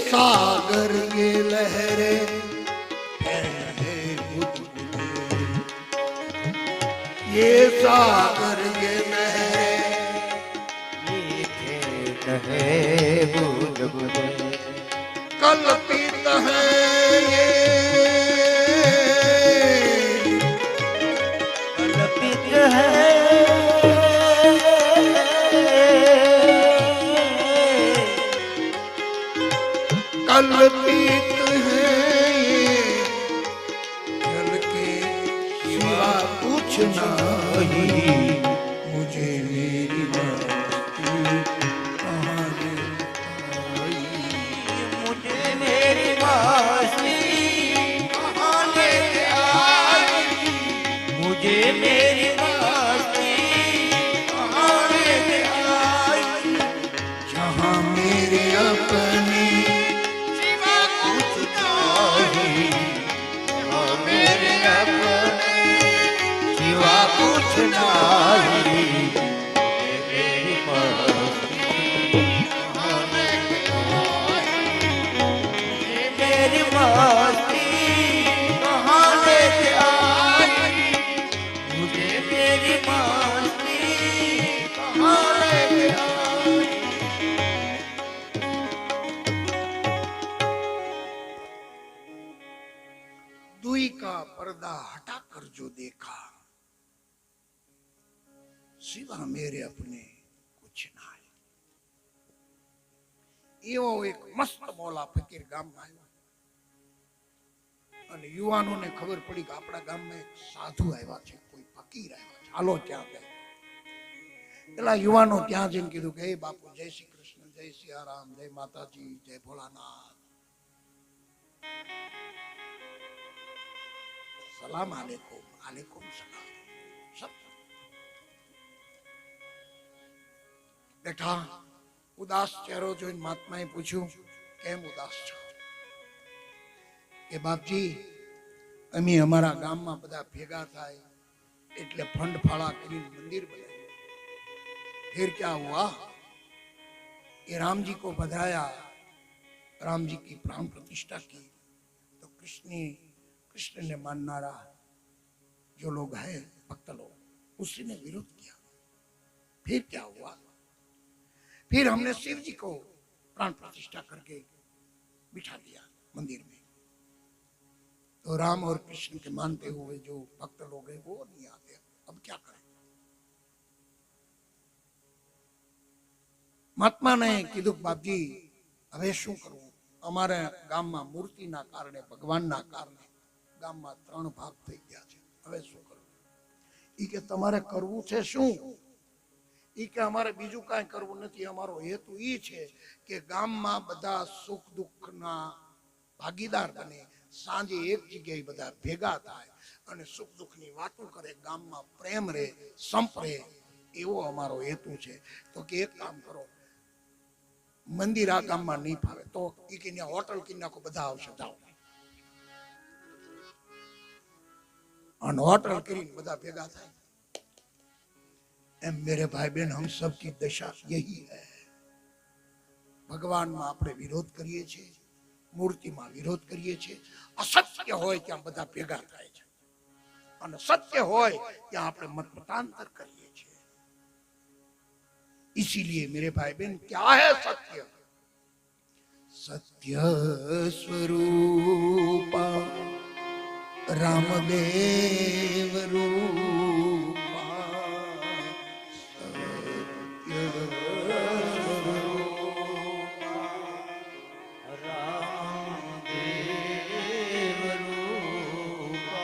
सागर ये लहरें ये सागर ये लहरें ये बुलबुले कल्पित है ये कल्पित है ये, जल के सिवा कुछ नहीं, मुझे मेरी मस्ती कहाँ ले आई, मुझे मेरी मस्ती कहाँ ले आई, मुझे मेरी मस्ती कहाँ ले आई, जहाँ मेरे अपने सिवा कुछ नहीं, जहाँ मेरे अपने सिवा कुछ नहीं, मुझे मेरी मस्ती कहाँ ले आई, मुझे मेरी मस्ती कहाँ ले आई, मुझे मेरी मस्ती कहाँ ले आई। दुई का पर्दा हटाकर जो देखा, सिवा मेरे अपने कुछ ना है। एवो एक मस्त मोला फकीर गाम में आयो અને યુવાનોને ખબર પડી કે આપણા ગામમાં એક સાધુ આવ્યા છે, કોઈ ફકીર આવ્યા છે, હાલો ત્યાં જાય. પેલા યુવાનો ત્યાં જઈને કીધું કે હે બાપુ, જય શ્રી કૃષ્ણ, જય સિયારામ, જય માતાજી, જય ભોળાનાથ, સલામ આલેકુમ, આલેકુમ સલામ. सब બેઠા. ઉદાસ ચહેરો જોઈને મહાત્માએ પૂછ્યું, કેમ ઉદાસ છો? કે બાપજી, અમે અમારા ગામમાં બધા ભેગા થાય એટલે ફંડ ફાળા કરીને મંદિર બનાવ્યું. फिर क्या हुआ? ये राम जी को बधाया, राम जी की प्राण प्रतिष्ठा की, तो कृष्ण ने माननारा जो लोग हैं, भक्त लोग, उसी ने विरोध किया. फिर क्या हुआ? फिर हमने शिव जी को प्राण प्रतिष्ठा करके बिठा दिया मंदिर में. तो राम और कृष्ण के मानते हुए जो भक्त लोग हैं वो नहीं आते. अब क्या करें? महात्मा ने कीधु, बापजी હવે શું કરવું? અમારા ગામમાં મૂર્તિના કારણે, ભગવાનના કારણે ગામમાં 3 ભાગ થઈ ગયા છે. હવે શું કરવું? ઈ કે તમારે કરવું છે શું? ઈ કે અમારે બીજું કાંઈ કરવું નથી. અમારો હેતુ ઈ છે કે ગામમાં બધા સુખ દુઃખના ભાગીદાર બને, સાંજે એક જગ્યાએ બધા ભેગા થાય અને સુખ દુઃખની વાતો કરે, ગામમાં પ્રેમ રહે, સંપ રહે, એવો અમારો હેતુ છે. તો કે એક કામ કરો, મંદિર આ ગામમાં નહીં ફાવે તો ઈ કે હોટલ કી નાખો, બધા આવશે, જાઓ. અને હોટલ કરીને બધા ભેગા થાય. एम मेरे भाई बहन, हम सब की दशा यही है. भगवान में આપણે વિરોધ કરીએ છીએ, મૂર્તિમાં વિરોધ કરીએ છીએ. અસત્ય હોય ત્યાં બધા ભેગા થાય છે અને સત્ય હોય ત્યાં આપણે મતમતાંતર કરીએ છીએ. इसीलिए मेरे भाई बहन, क्या है सत्य? सत्य स्वरूपा रामदेव रूपा, सत्य स्वरूपा रामदेव रूपा,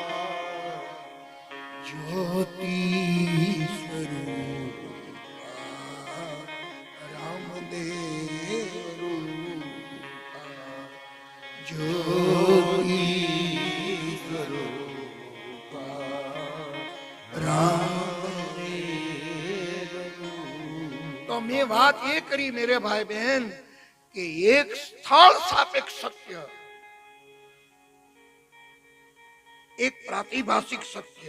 ज्योति स्वरूपा रामदेव रूपा, ज्योति स्वरूपा रामदेव रूपा. तो मैं बात ये करी मेरे भाई बहन कि एक स्थल सापेक्ष सत्य, एक प्रातिभाषिक सत्य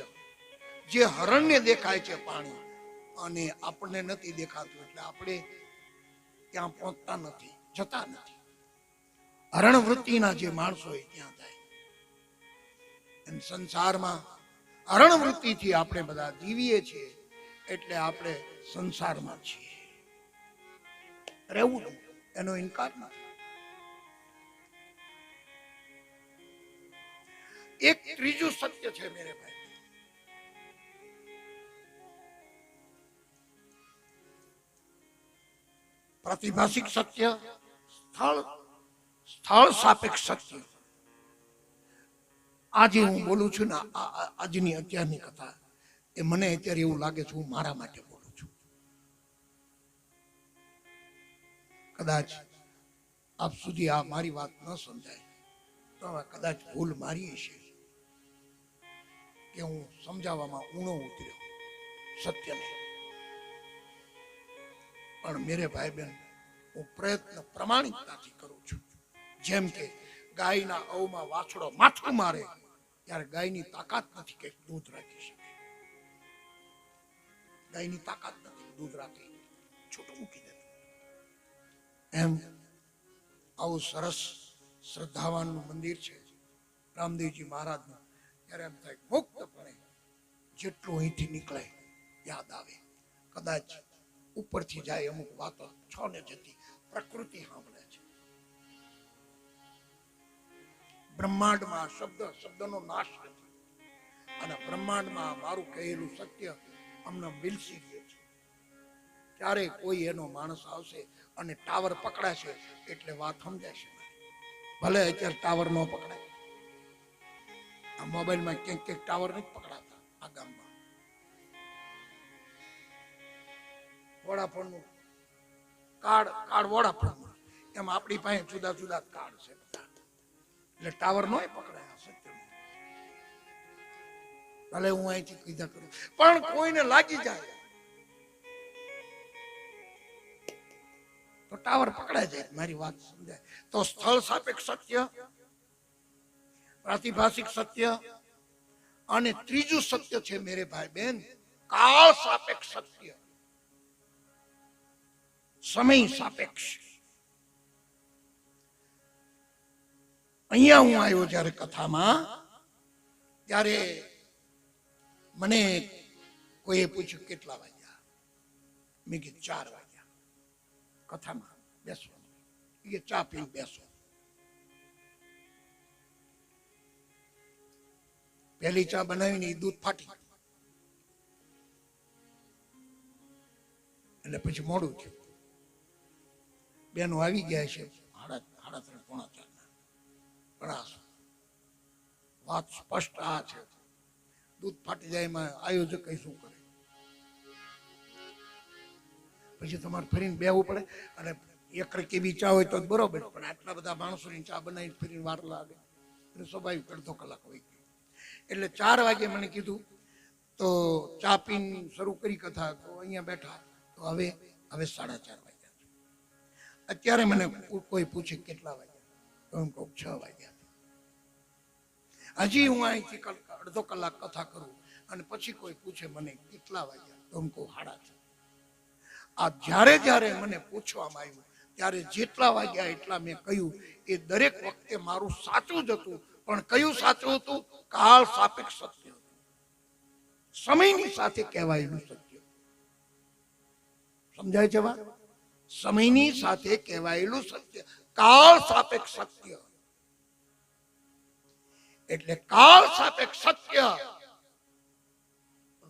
જે હરણને દેખાય છે પાણી અને આપણને નથી દેખાતું, એટલે આપણે ત્યાં પહોંચતા નથી, જતા નથી. હરણ વૃત્તિના જે માણસો હોય ત્યાં જાય. એમ સંસારમાં હરણ વૃત્તિથી આપણે બધા જીવીએ છીએ, એટલે આપણે સંસારમાં છીએ. રહેવું નહીં, એનો ઇનકાર નથી. એક ત્રીજું સત્ય છે મેરે ભાઈ, प्रातिभाषिक सत्य, स्थल સ્થળ સાપેક્ષ સત્ય. આજે હું બોલું છું ને આજની અત્યારની કથા, એ મને અત્યારે એવું લાગે છે હું મારા માટે બોલું છું. કદાચ આપ સુધી આ મારી વાત ન સમજાય તો કદાચ ભૂલ મારી હશે કે હું સમજાવવામાં ઊણો ઉતર્યો સત્યને. પણ મેરે ભાઈ બહેન, હું પ્રયત્ન પ્રમાણિકતાથી કરું છું. જેમ કે ગાયના અવમાં વાછડો માથું મારે ત્યારે ગાયની તાકાત નથી કે દૂધ રાખી શકે. ગાયની તાકાત નથી દૂધ રાખી, છૂટું મૂકી દે. એમ આવું સરસ શ્રદ્ધાવાનનું મંદિર છે રામદેવજી મહારાજનું. ત્યારે એમ થાય મુક્તપણે જેટલું અહીંથી નીકળે યાદ આવે. કદાચ ઉપરથી જાય અમુક વાતો છ ને જતી પ્રકૃતિ સાંભળે છે. બ્રહ્માંડમાં શબ્દનો નાશ નથી, અને બ્રહ્માંડમાં મારું કહેલું સત્ય અમને વિલસી ગયું છે. ત્યારે કોઈ એનો માણસ આવશે અને ટાવર પકડાશે એટલે વાત સમજાશે. ભલે અત્યારે ટાવર ન પકડાય, આ મોબાઈલમાં ક્યાંક ક્યાંક ટાવર નથી પકડાતા. આ ગામમાં વોડાફોનનું કાર્ડ વોડાફોન, એમ આપણી પાસે જુદા જુદા કાર્ડ છે બધા, એટલે ટાવર નો પકડાય. સત્ય ભલે હું અહીંથી કીધા કરું, પણ કોઈને લાગી જાય તો ટાવર પકડાય જાય. મારી વાત સમજાય તો સ્થળ સાપેક્ષ સત્ય, પ્રાતિભાષિક સત્ય, અને ત્રીજું સત્ય છે મેરે ભાઈ બહેન કાળ સાપેક્ષ સત્ય, સમય સાપેક્ષ. અહીંયા હું આવ્યો જયારે કથામાં, ત્યારે મને કોઈએ પૂછ્યું કેટલા વાગ્યા. મેં કીધું 4 વાગ્યા. કથામાં બેસવાનું, એ ચા પીને બેસો. પહેલી ચા બનાવીને દૂધ ફાટી, એટલે પછી મોડું થયું. બેનો આવી ગયા છે 3:30 પોણા 4. પણ વાત સ્પષ્ટ આ છે, દૂધ ફાટી જાય એમાં આયોજક શું કરે? પછી તમારે ફરીને બેવું પડે. અને એક કેવી ચા હોય તો બરોબર, પણ આટલા બધા માણસોની ચા બનાવી ફરીને વાર લાગે એટલે સ્વાભાવિક 1.5 કલાક હોય ગયો. એટલે 4 વાગે મને કીધું તો ચા પીને શરૂ કરી કથા. તો અહીંયા બેઠા તો હવે 4:30 વાગ્યા. અત્યારે મને કોઈ પૂછે કેટલા વાગ્યા, તો એમ કહું 6 વાગ્યા. હજી હું અહીંથી 1.5 કલાક કથા કરું અને પછી કોઈ પૂછે મને કેટલા વાગ્યા, તો એમ કહું 6:30. આ જ્યારે જ્યારે મને પૂછવામાં આવ્યું ત્યારે જેટલા વાગ્યા એટલા મેં કહ્યું. એ દરેક વખતે મારું સાચું જ હતું. પણ કયું સાચું હતું? કાળ સાપેક્ષ સત્ય હતું, સમયની સાથે કહેવાયેલું સત્ય. સમજાય છે વાત? સમયની સાથે કહેવાયેલું સત્ય, કાળ સાપેક્ષ સત્ય. એટલે કાળ સાપેક્ષ સત્ય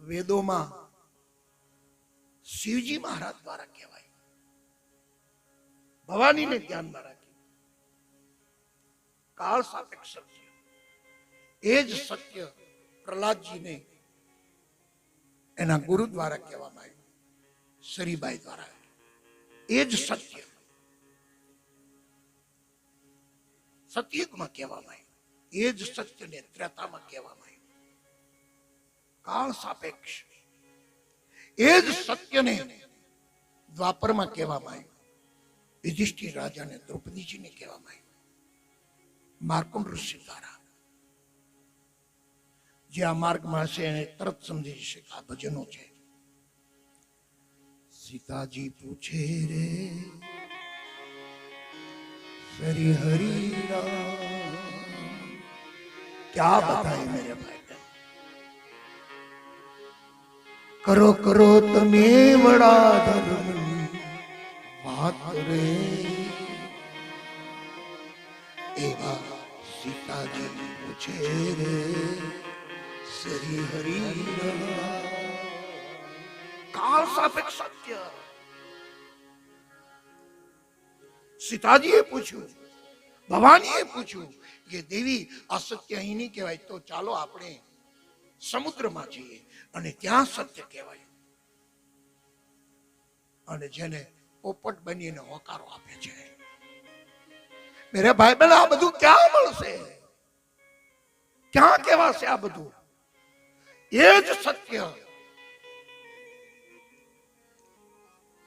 વેદોમાં શિવજી મહારાજ દ્વારા કહેવાય. ભવાનીને ધ્યાનમાં રાખી કાળ સાપેક્ષ સત્ય. એ જ સત્ય પ્રહલાદજીને એના ગુરુ દ્વારા કહેવામાં આવ્યું, સરીબાઈ દ્વારા. એ જ સત્ય સતયુગમાં કહેવામાં આવ્યું. એ જ સત્યને ત્રેતામાં કહેવામાં આવ્યું, કાળ સાપેક્ષ. એ જ સત્યને દ્વાપરમાં કહેવામાં આવ્યું, યુધિષ્ઠિર રાજાને દ્રૌપદીજીને કહેવામાં આવ્યું, માર્કંડ ઋષિ દ્વારા. જે આ માર્ગમાં હશે એને તરત સમજી જશે કે આ ભજનો છે. સીતાજી પૂછે રે શ્રી હરિ क्या बताए मेरे भाई? करो करो तमे वड़ा धर्मनी વાત રે. એવા સીતાજી પૂછે રે શ્રી હરિ કાળ સાપેક્ષ સત્ય. સીતાજીએ પૂછ્યું ભવાનીએ પૂછ્યું કે દેવી આ સત્ય અહીં નહીં કહેવાય, તો ચાલો આપણે સમુદ્રમાં જઈએ અને ત્યાં સત્ય કહેવાય. અને જેને પોપટ બનીને હોકારો આપે છે. મેરે ભાઈ બહેન, આ બધું ક્યાં મળશે? ક્યાં કહેવાશે આ બધું? એ જ સત્ય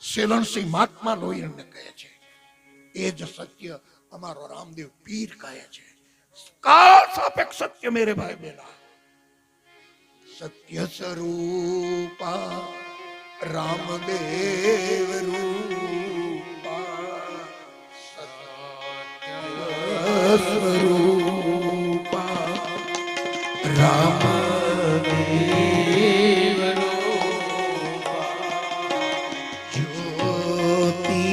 શેલણસિંહ મહાત્મા લોહીને કહે છે. એ જ સત્ય અમારો રામદેવ પીર કહે છે. કાળ સાપેક્ષ સત્ય મેરે ભાઈ બહેન. સત્ય સ્વરૂપા રામદેવ રૂપા, સત્ય સ્વરૂપા રામદેવ રૂપા, જ્યોતિ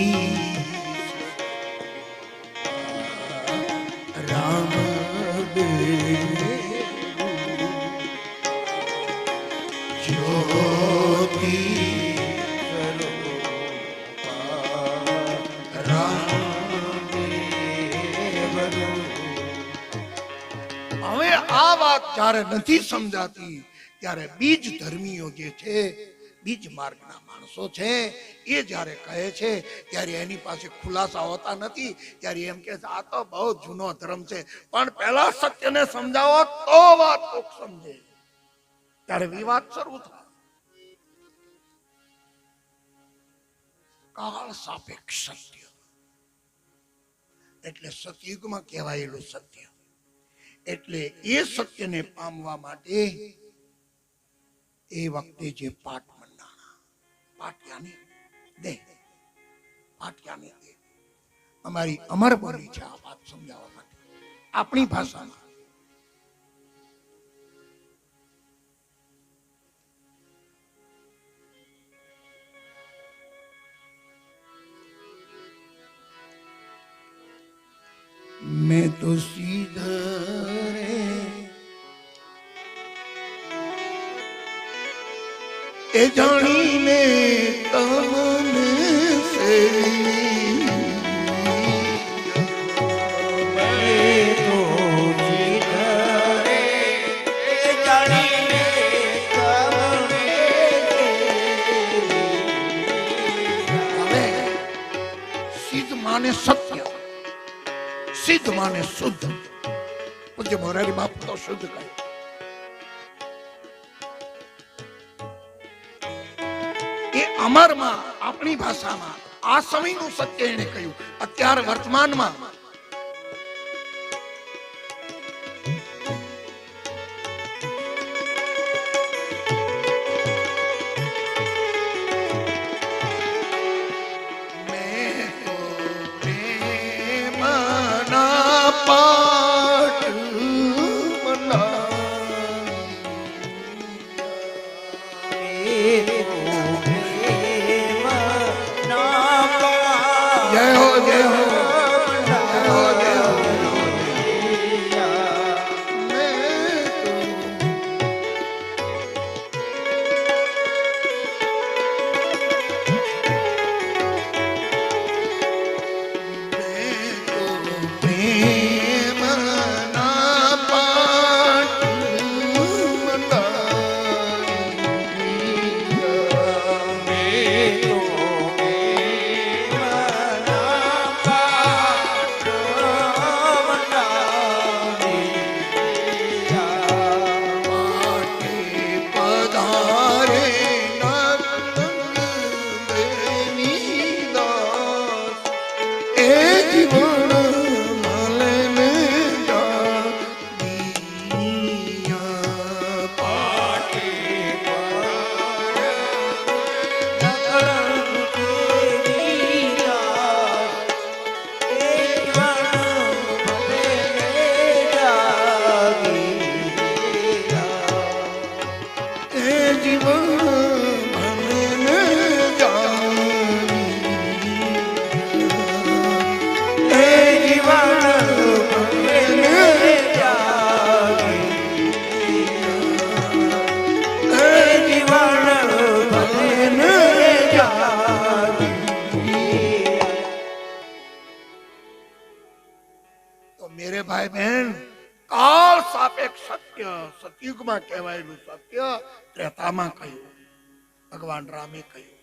રામદેવ, જ્યોતિ જ્યારે નથી સમજાતી ત્યારે બીજ ધર્મીઓ જે છે, બીજ માર્ગના માણસો છે, એ જ્યારે કહે છે ત્યારે એની પાસે ખુલાસા હોતા નથી. ત્યારે એમ કે આ તો બહુ જૂનો ધર્મ છે, પણ પહેલા સત્યને સમજાવો તો વાત કોક સમજે. ત્યારે વિવાદ શરૂ થાય. કાળ સાપેક્ષ સત્ય એટલે સતયુગમાં કહેવાયેલું સત્ય. એટલે એ સત્યને પામવા માટે એ વખતે જે પાઠ મંડાણા, પાટિયાની દે, પાટિયાની દે, અમારી અમર બોલી છે આ વાત સમજાવવા માટે આપણી ભાષામાં. मैं तो सीधा रे ए जानी ने तमने से, मैं तो सीधा रे ए जानी ने तमने હવે સિદ્ધ માને સત્ય, સિદ્ધ માને શુદ્ધ. પૂજ્ય મોરારી બાપુ તો શુદ્ધ કહે. એ અમરમાં આપણી ભાષામાં આ સમયનું સત્ય એને કહ્યું. અત્યારે વર્તમાનમાં એ મેરે ભાઈ બહેન, કાળ સાપેક્ષ સત્ય સતયુગમાં કહેવાયેલું સત્ય ત્રેતામાં કહ્યું, ભગવાન રામે કહ્યું.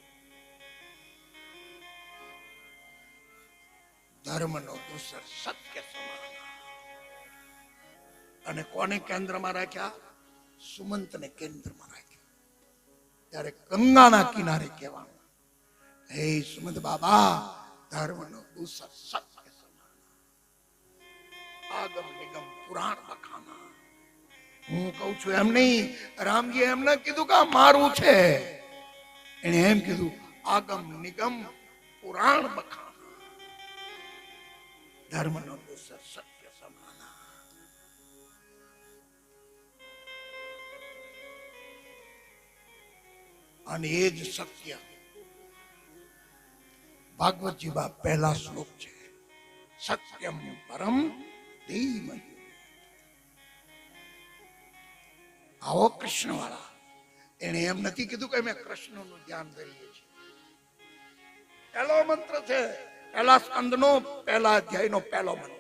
ધર્મનો દૂસર સત્ય સમાન. અને કોને કેન્દ્રમાં રાખ્યા? સુમંતને કેન્દ્રમાં રાખ્યા. ત્યારે ગંગાના કિનારે કહેવાનું, હે સુમંત બાબા, ધર્મનો દૂસર સત્ય સમાન. આગમ નિગમ પુરાણ બખાના. હું કહું છું એમ નહીં. રામજી એમ ન કીધું કે આ મારું છે, એને એમ કીધું આગમ નિગમ પુરાણ બખાના. ધર્મનો દૂસર સત્ય સમાન. અને એ જ સત્ય ભાગવતજીમાં પહેલા શ્લોક છે, સત્યમ પરમ ધીમહિ. આવો કૃષ્ણ વાળા. એને એમ નથી કીધું કે અમે કૃષ્ણનું ધ્યાન કરીએ છીએ. પહેલો મંત્ર છે, પહેલા સ્કંદનો પહેલા અધ્યાયનો પહેલો મંત્ર.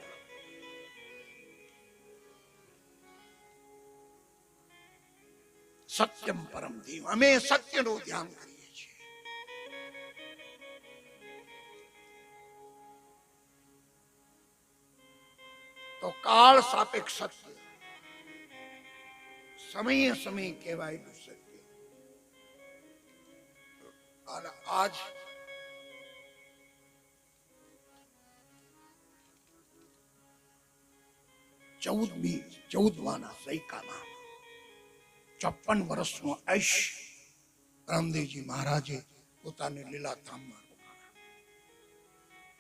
સત્યમ પરમ ધીમ. અમે સત્યનું ધ્યાન કરીએ છીએ. તો કાળ સાપેક્ષ સત્ય, સમયે સમય કહેવાયેલું સત્ય. અને આજ ચૌદમાના સૈકામાં 54 વર્ષનો આયુષ રામદેવજી મહારાજે પોતાની લીલાધામમાં રોકાણા.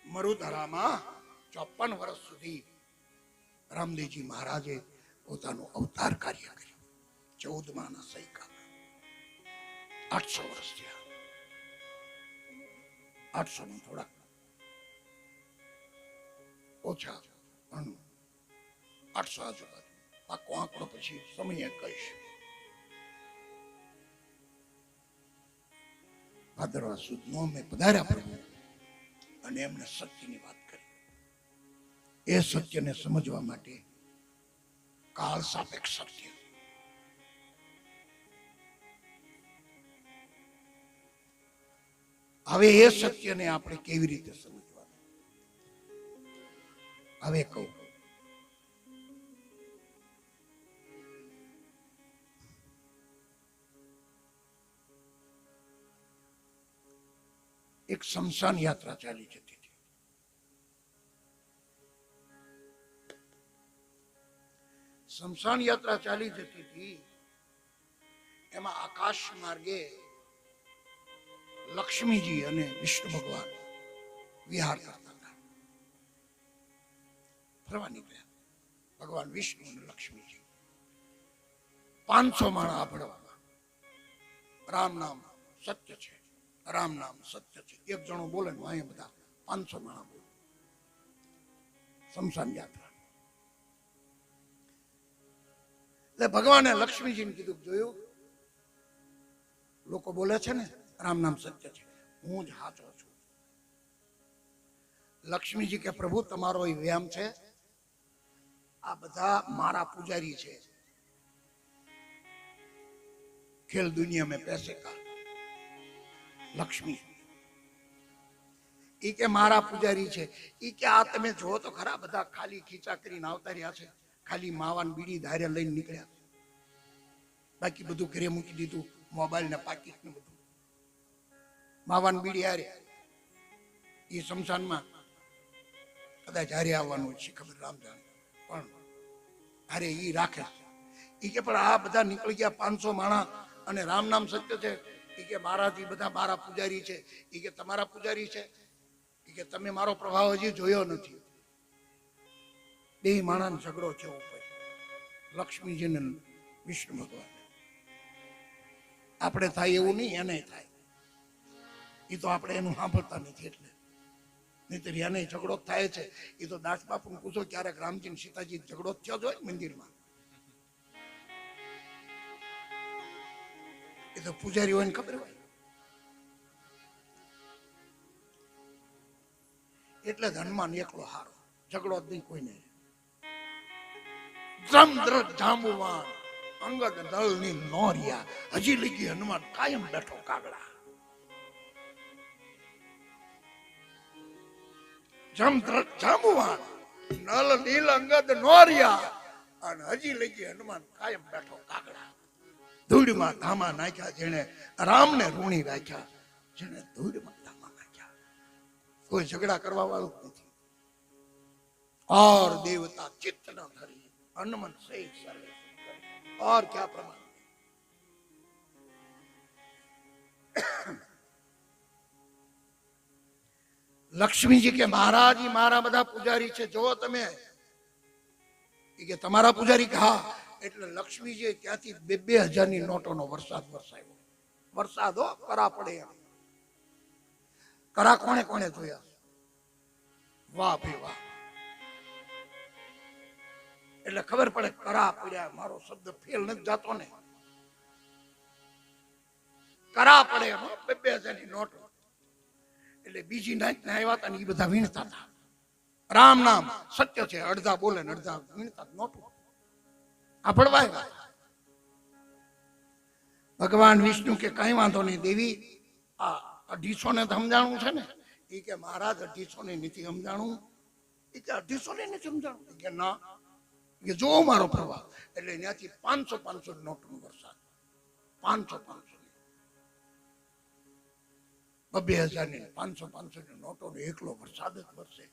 મરુધરામાં 54 વર્ષ સુધી રામદેવજી મહારાજે પોતાનું અવતાર કાર્ય કર્યું. 14માના સૈકામાં 800 વર્ષ થયા. 800 થોડા ઓછા, પણ 800 આજુબાજુ. પાકો આંકડો પછી સમયે કહીશ. ભાદરવા સુદ નોમે પધાર્યા પ્રભુ અને એમને સત્યની વાત કરી. એ સત્યને સમજવા માટે કાળ સાપેક્ષ સત્ય. હવે એ સત્યને આપણે કેવી રીતે સમજવાનું? હવે કહું. એક શમશાન યાત્રા ચાલી જતી હતી. શમશાન યાત્રા ચાલી જતી હતી. એમાં આકાશ માર્ગે લક્ષ્મીજી અને વિષ્ણુ ભગવાન વિહાર કરતા હતા. ફરવા નીકળ્યા ભગવાન વિષ્ણુ અને લક્ષ્મીજી. 500 માળા આભળવામાં. રામ નામ સત્ય છે, રામ નામ સત્ય છે. એક જણો બોલે ને અહીંયા બધા 500 માળા બોલે. શમશાન યાત્રા. એટલે ભગવાને લક્ષ્મીજીને કીધું, જોયું લોકો બોલે છે ને રામ નામ સત્ય છે, હું જ સાચો છું. લક્ષ્મીજી કે પ્રભુ તમારો એ વ્યાયામ છે, આ બધા મારા પૂજારી છે. ખેલ દુનિયા મેં પૈસે કા. લક્ષ્મી ઈ કે મારા પૂજારી છે. ઈ કે આ તમે જો તો ખરા, બધા ખાલી ખીચા કરીને આવતા રહ્યા છે. ખાલી માવાન બીડી ધારે લઈને નીકળ્યા, બાકી બધું ઘરે મૂકી દીધું. મોબાઈલ ને પાકીટ ને બધું. માવાન બીડી હારે એ શમશાનમાં કદાચ હારે આવવાનું છે, ખબર રામ જાણે, પણ હારે ઈ રાખે. ઈ કે પણ આ બધા નીકળી ગયા 500 માણા અને રામ નામ સત્ય છે. ઈ કે મહારાજ બધા મારા પૂજારી છે. ઈ કે તમારા પૂજારી છે. ઈ કે તમે મારો પ્રભાવ હજી જોયો નથી. બે માણાનો ઝઘડો છે ઉપર, લક્ષ્મીજી ને વિષ્ણુ ભગવાન. આપણે થાય એવું નહીં, એને થાય. એ તો આપણે એનું સાંભળતા નથી એટલે. નહીતર એને ઝઘડો થાય છે. એ તો દાસ બાપુને પૂછો, ક્યારેક રામજી સીતાજી ઝઘડો થયો જ હોય મંદિરમાં. એ તો પૂજારી હોય ને ખબર હોય. એટલે હનુમાન એકલો હારો, ઝઘડો જ નહીં કોઈને. જમદ્રત જાંબુવાન અંગદ દળની નોરિયા, હજી લગી હનુમાન કાયમ બેઠો કાગડા. જમદ્રત જાંબુવાન નલ નીલ અંગદ નોરિયા, અને હજી લગી હનુમાન કાયમ બેઠો કાગડા. ધૂળમાં ધામા નાખ્યા જેને રામને ઋણી રાખ્યા, જેને ધૂળમાં ધામા નાખ્યા. કોઈ ઝઘડા કરવા વાળું નથી. और देवता चित्त न धरी अनमन से सर्वे और क्या प्रमाण. લક્ષ્મીજી કે મહારાજ મારા બધા પૂજારી છે, જો તમે કે તમારા પૂજારી હા, એટલે લક્ષ્મીજી ત્યાંથી 2000 ની નોટોનો વરસાદ વરસાવ્યો. વરસાદ હો, કરા પડે એમ. કરા કોણે કોણે જોયા? વાહ ભાઈ વાહ. એટલે ખબર પડે કરા પડ્યા. મારો શબ્દ ફેલ નથી જાતો ને? કરા પડે 2000 ની નોટો. એટલે બીજી નાઈટ ને આવ્યા હતા ને એ બધા વીણતા હતા. રામ નામ સત્ય છે, અડધા બોલે ને અડધા વીણતા નોટો. આ પડવાય. ભગવાન વિષ્ણુ કે કઈ વાંધો નહીં દેવી, આ 250 ને સમજાણું છે ને? એ કે મહારાજ 250 ને નથી સમજાણું. એ કે 250 ને નથી સમજાણું. કે ના, કે જો મારો પ્રભાવ. એટલે ત્યાંથી 500 નોટનો વરસાદ. 500 2000 ની 500 ની નોટોનો એકલો વરસાદ જ વરસે.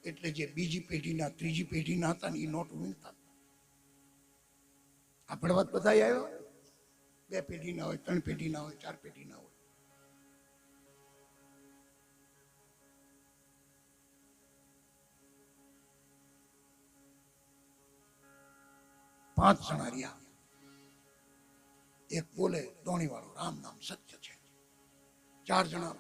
એટલે જે બીજી પેઢીના ત્રીજી પેઢીના હતા ને એ નોટ વીણતા. આપણે વાત બધા આવ્યો. 2 પેઢીના હોય, 3 પેઢીના હોય, 4 પેઢીના હોય. પાંચ જણા રહ્યા. એક બોલે દોણી વાળો રામ નામ સત્ય છે. 4 જણા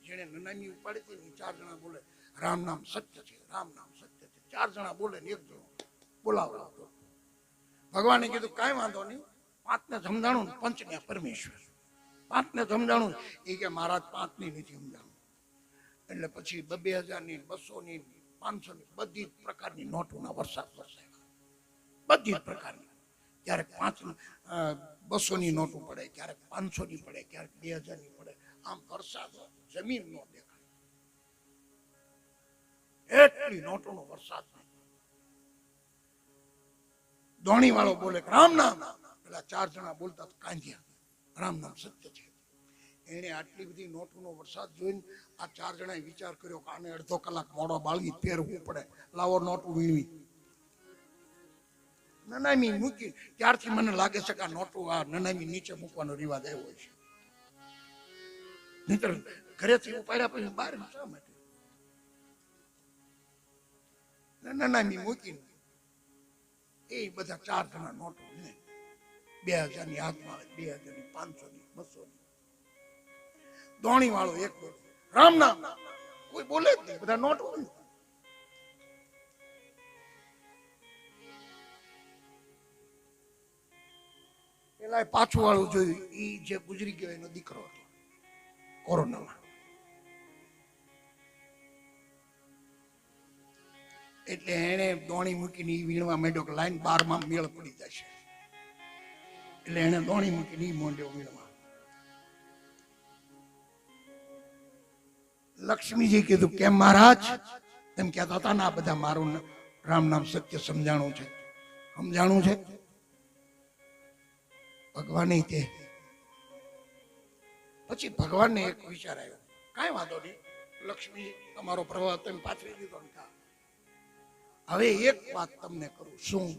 જેને નનામી ઉપાડી હતી ને 4 જણા બોલે રામ નામ સત્ય છે, રામ નામ સત્ય છે. 4 જણા બોલે ને 1 જણો બોલાવડાવતો. ભગવાને કીધું કાંઈ વાંધો નહીં, 5 ને સમજાણું ને પંચને પરમેશ્વર. 5 ને સમજાણું એ કે મહારાજ 5 ની નથી સમજાણું. એટલે પછી 2000 ની 200 ની 500 ની બધી જ પ્રકારની નોટોના વરસાદ વરસાવ્યા. બધી જ પ્રકારની. ક્યારેક 200 ની નોટો પડે, ક્યારેક 500 ની પડે, ક્યારેક 2000 ની પડે. આમ વરસાદ જમીન નો દેખાય એટલી નોટોનો વરસાદ. દોણી વાળો બોલે રામ નામ. પેલા 4 જણા બોલતા કાંધ્યા રામ નામ સત્ય છે. એને આટલી બધી નોટોનો વરસાદ જોઈને આ 4 જણાએ વિચાર કર્યો કે આને અડધો કલાક મોડો બાળવી ફેરવું પડે, લાવો નોટો વીણવી. નનામી મૂકી ત્યારથી મને લાગે છે કે આ નોટો આ નનામી નીચે મૂકવાનો રિવાજ આવ્યો છે. નહીતર ઘરેથી ઉપાડ્યા પછી બહાર શા માટે? નનામી મૂકીને એ બધા 4 જણા નોટો લે. 2000 ની હાથમાં આવે, 2000 ની, 500 ની, 200 ની. દોણી વાળો એક બોલે રામ નામ. કોઈ બોલે જ નહીં, બધા નોટો. પેલા પાછું વાળું જોયું, એ જે ગુજરી ગયો એનો દીકરો હતો કોરોનામાં. એટલે એને દોણી મૂકીને ઈ વીણવા માંડ્યો કે લાઈન 12 મેળ પડી જશે. એટલે એને દોણી મૂકીને ઈ માંડ્યો વીણવા. લક્ષ્મીજી કીધું કેમ મહારાજ? એમ કહેતા હતા ને આ બધા મારું રામ નામ સત્ય સમજાણું છે, સમજાણું છે. ભગવાને તે પછી ભગવાનને એક વિચાર આવ્યો, કાંઈ વાંધો નહીં લક્ષ્મી, તમારો પ્રભાવ તમે પાથરી દીધો ને. હવે એક વાત તમને કરું. શું?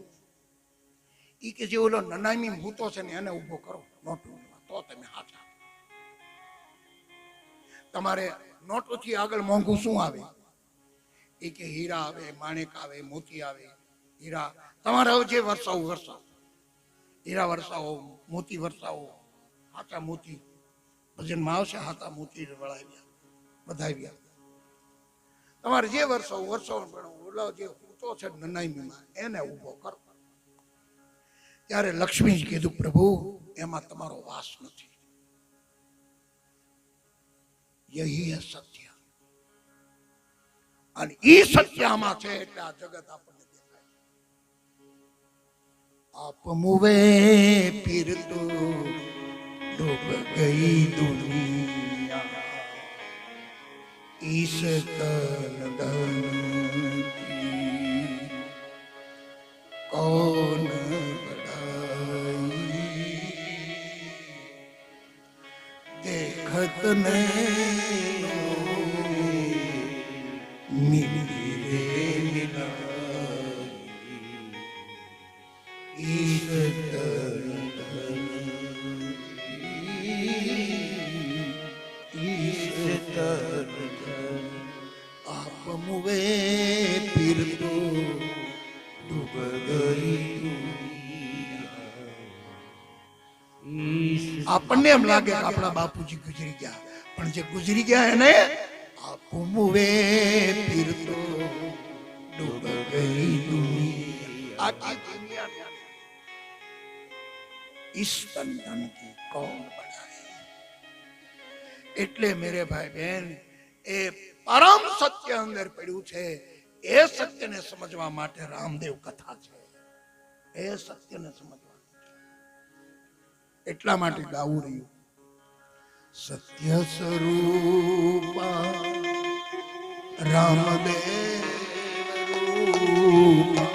ઈ કે જે ઓલો નનામી ભૂતો છે ને એને ઉભો કરો નોટોમાં, તો તમે હાથા. તમારે નોટોથી આગળ મોંઘું શું આવે? એ કે હીરા આવે, માણેક આવે, મોતી આવે. હીરા તમારે હવે જે વરસાવો વરસાવો, હીરા વરસાવો, મોતી વરસાવો, હાથા મોતી. ભજનમાં આવશે હાથા મોતી વળાવ્યા, વધાવ્યા. તમારે જે વરસાવો વરસાવો, પણ ઓલો જે ભૂતો છે નનામીમાં એને ઉભો કરો. ત્યારે લક્ષ્મીજી કીધું પ્રભુ એમાં તમારો વાસ નથી. યહી સત્ય. અને ઈ સત્ય આમાં છે એટલે આ જગત આપણને દેખાય. आप मुवे फिर तो डूब गई दुनिया इस तन की कौन बढ़ाई देखत नहीं मिली रे मिलाई इस तन आप मुवे फिर तो डूब गई આપણને એમ લાગે કે આપણા બાપુજી ગુજરી ગયા, પણ જે ગુજરી ગયા એને આપ મુવે ફિર તો ડૂબ ગઈ દુનિયા આખી દુનિયા इस तन की कौन बढ़ाए। એટલે મેરે ભાઈ બહેન એ પરમ સત્ય અંદર પડ્યું છે, એ સત્યને સમજવા માટે રામદેવ કથા છે, એ સત્યને સમજવા એટલા માટે ગાવું રહ્યું સત્ય સ્વરૂપા રામદેવ રૂપા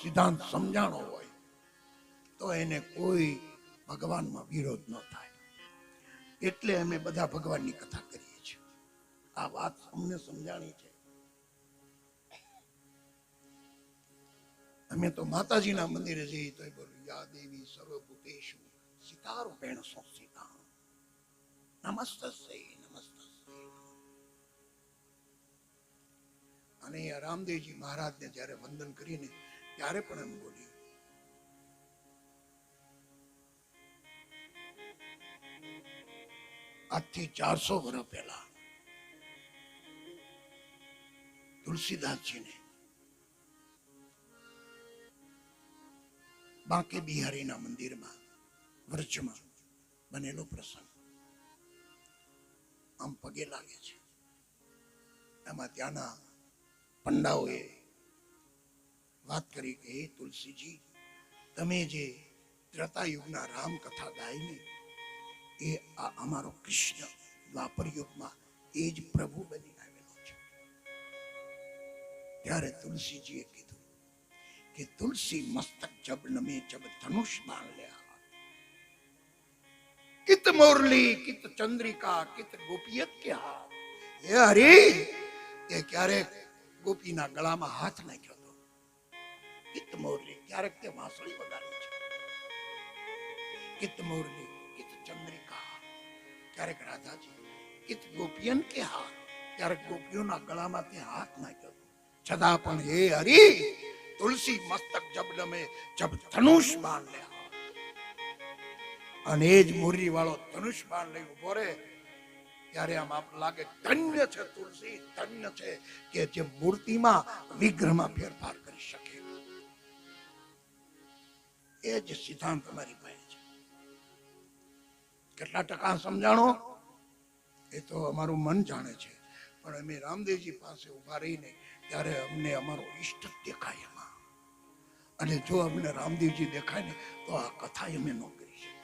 સિદ્ધાંત સમજાણો હોય તો એને કોઈ ભગવાનમાં વિરોધ ન થાય, એટલે અમે બધા ભગવાનની કથા કરીએ છીએ। આ વાત અમને સમજાણી છે। અમે તો માતાજીના મંદિરે જઈએ તો બોલું યા દેવી સર્વભૂતેષુ સીતારૂપેણ સંસ્થિતા નમસ્તસ્યૈ નમસ્તસ્યૈ। અને રામદેવજી મહારાજને જ્યારે વંદન કરીને ત્યારે પણ એમ બોલી આજથી 400 વર્ષ પહેલા તુલસીદાસજીને બાંકે બિહારીના મંદિરમાં વ્રજમાં બનેલો પ્રસંગ આમ પગે લાગે છે। એમાં ત્યાંના પંડાઓએ વાત કરી કે હે તુલસીજી, તમે જે ત્રેતાયુગના રામ કથા ગાઈને એ અમારો કૃષ્ણ દ્વાપર યુગમાં એ જ પ્રભુ બની આવેલો છે। ત્યારે તુલસીજીએ કીધું કે તુલસી મસ્તક જબ નમે જબ ધનુષ બાણ લ્યા કિત મોરલી કિત ચંદ્રિકા કિત ગોપિયત કે હાથ। હે હરી, એ ક્યારેક ગોપીના ગળામાં હાથ નાખ્યો, કિત મોરલી ક્યારેક તે વાંસળી વગાડી છે, કિત મોરલી કિત ચંદ્રિકા ક્યારેક રાધાજી, કિત ગોપિયન કે હાથ ક્યારેક ગોપીઓના ગળામાં તે હાથ નાખ્યો, છતાં પણ હે હરી તુલસી મસ્તક જબ નમે જબ ધનુષ બાણ લે, અને એ જ મોરલી વાળો ધનુષ બાણ લઈ ઉભો રહે ત્યારે આમ આપ લાગે ધન્ય છે તુલસી, ધન્ય છે કે જે મૂર્તિમાં વિગ્રહમાં ફેરફાર કરી શકે. એ જ સિદ્ધાંત અમારી પાસે છે. કેટલા ટકા સમજાણો એ તો અમારું મન જાણે છે, પણ અમે રામદેવજી પાસે ઉભા રહીને ત્યારે અમને અમારો ઈષ્ટ દેખાય એમાં. અને જો અમને રામદેવજી દેખાય ને તો આ કથા અમે ન કરી શકીએ.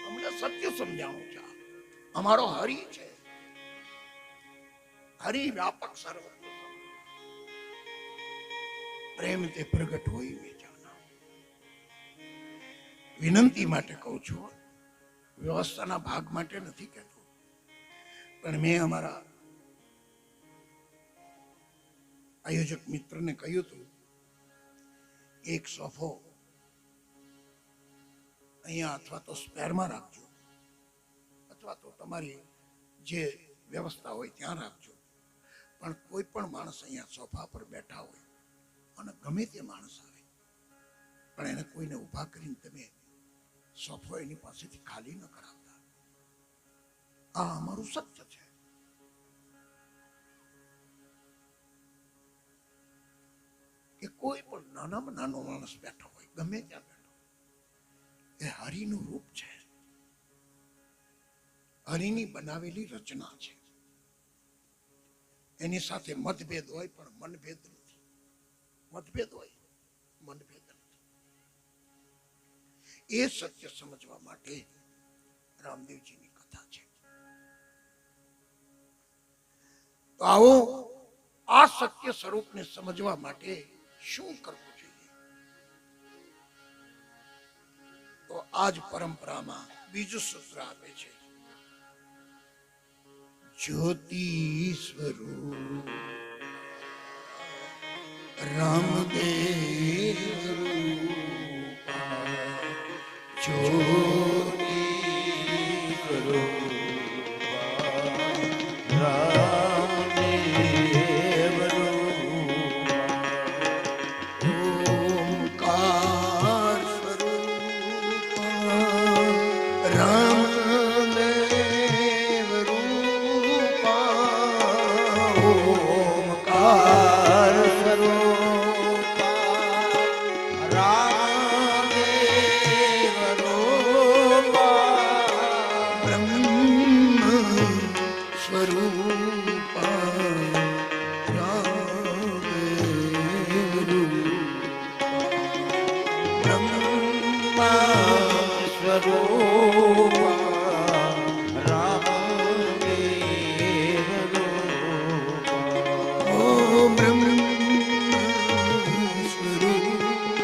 અમને સત્ય સમજાણું છે. અમારો હરિ છે, હરિ વ્યાપક સર્વત્ર પ્રેમ તે પ્રગટ હોય મેં જાના. વિનંતી માટે કહું છું, વ્યવસ્થાના ભાગ માટે નથી કહેતો, પણ મેં અમારા આયોજક મિત્રને કહ્યું હતું, એક સોફો અહીંયા અથવા તો સ્પેરમાં રાખજો, અથવા તો તમારી જે વ્યવસ્થા હોય ત્યાં રાખજો. પણ કોઈ પણ માણસ અહીંયા સોફા પર બેઠા હોય અને ગમે તે માણસ આવે, પણ એને કોઈને ઊભા કરીને તમે સોફો એની પાસેથી ખાલી ન કરાવતા. આ અમારું સત્ય છે. કે કોઈ પણ નાનામાં નાનો માણસ બેઠો હોય, ગમે ત્યાં બેઠો, એ હરિનું રૂપ છે, હરિની બનાવેલી રચના છે. એની સાથે મતભેદ હોય પણ મનભેદ નથી. મતભેદ હોય, મનભેદ નથી. એ સત્ય સમજવા માટે રામદેવજીની કથા છે. તો આવો આ સત્ય સ્વરૂપને સમજવા માટે શું કરવું જોઈએ? તો આજ પરંપરામાં બીજું સૂત્ર આપે છે, જ્યોતિ સ્વરૂપ રામદેવ રૂપા, જ્યોતિ રામદેવ ઓમકાર સ્વરૂપ રામદેવ રૂપા, ઓમકાર સ્વરૂપા રામદેવ રૂપા, બ્રહ્મ સ્વરૂપા રામદેવ રૂપા, બ્રહ્મા સ્વરૂપા રામદેવ રૂપા, ઓ બ્રહ્મ સ્વરૂપા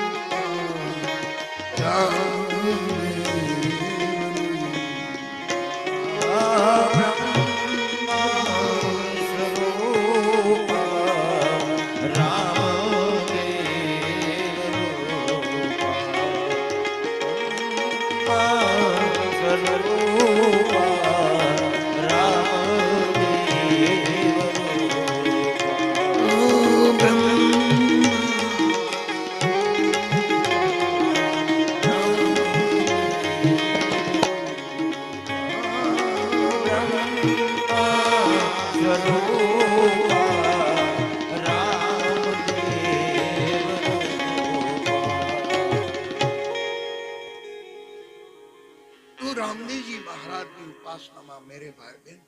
રામદેવજી મહારાજની ઉપાસનામાં મેરે ભાઈ બહેન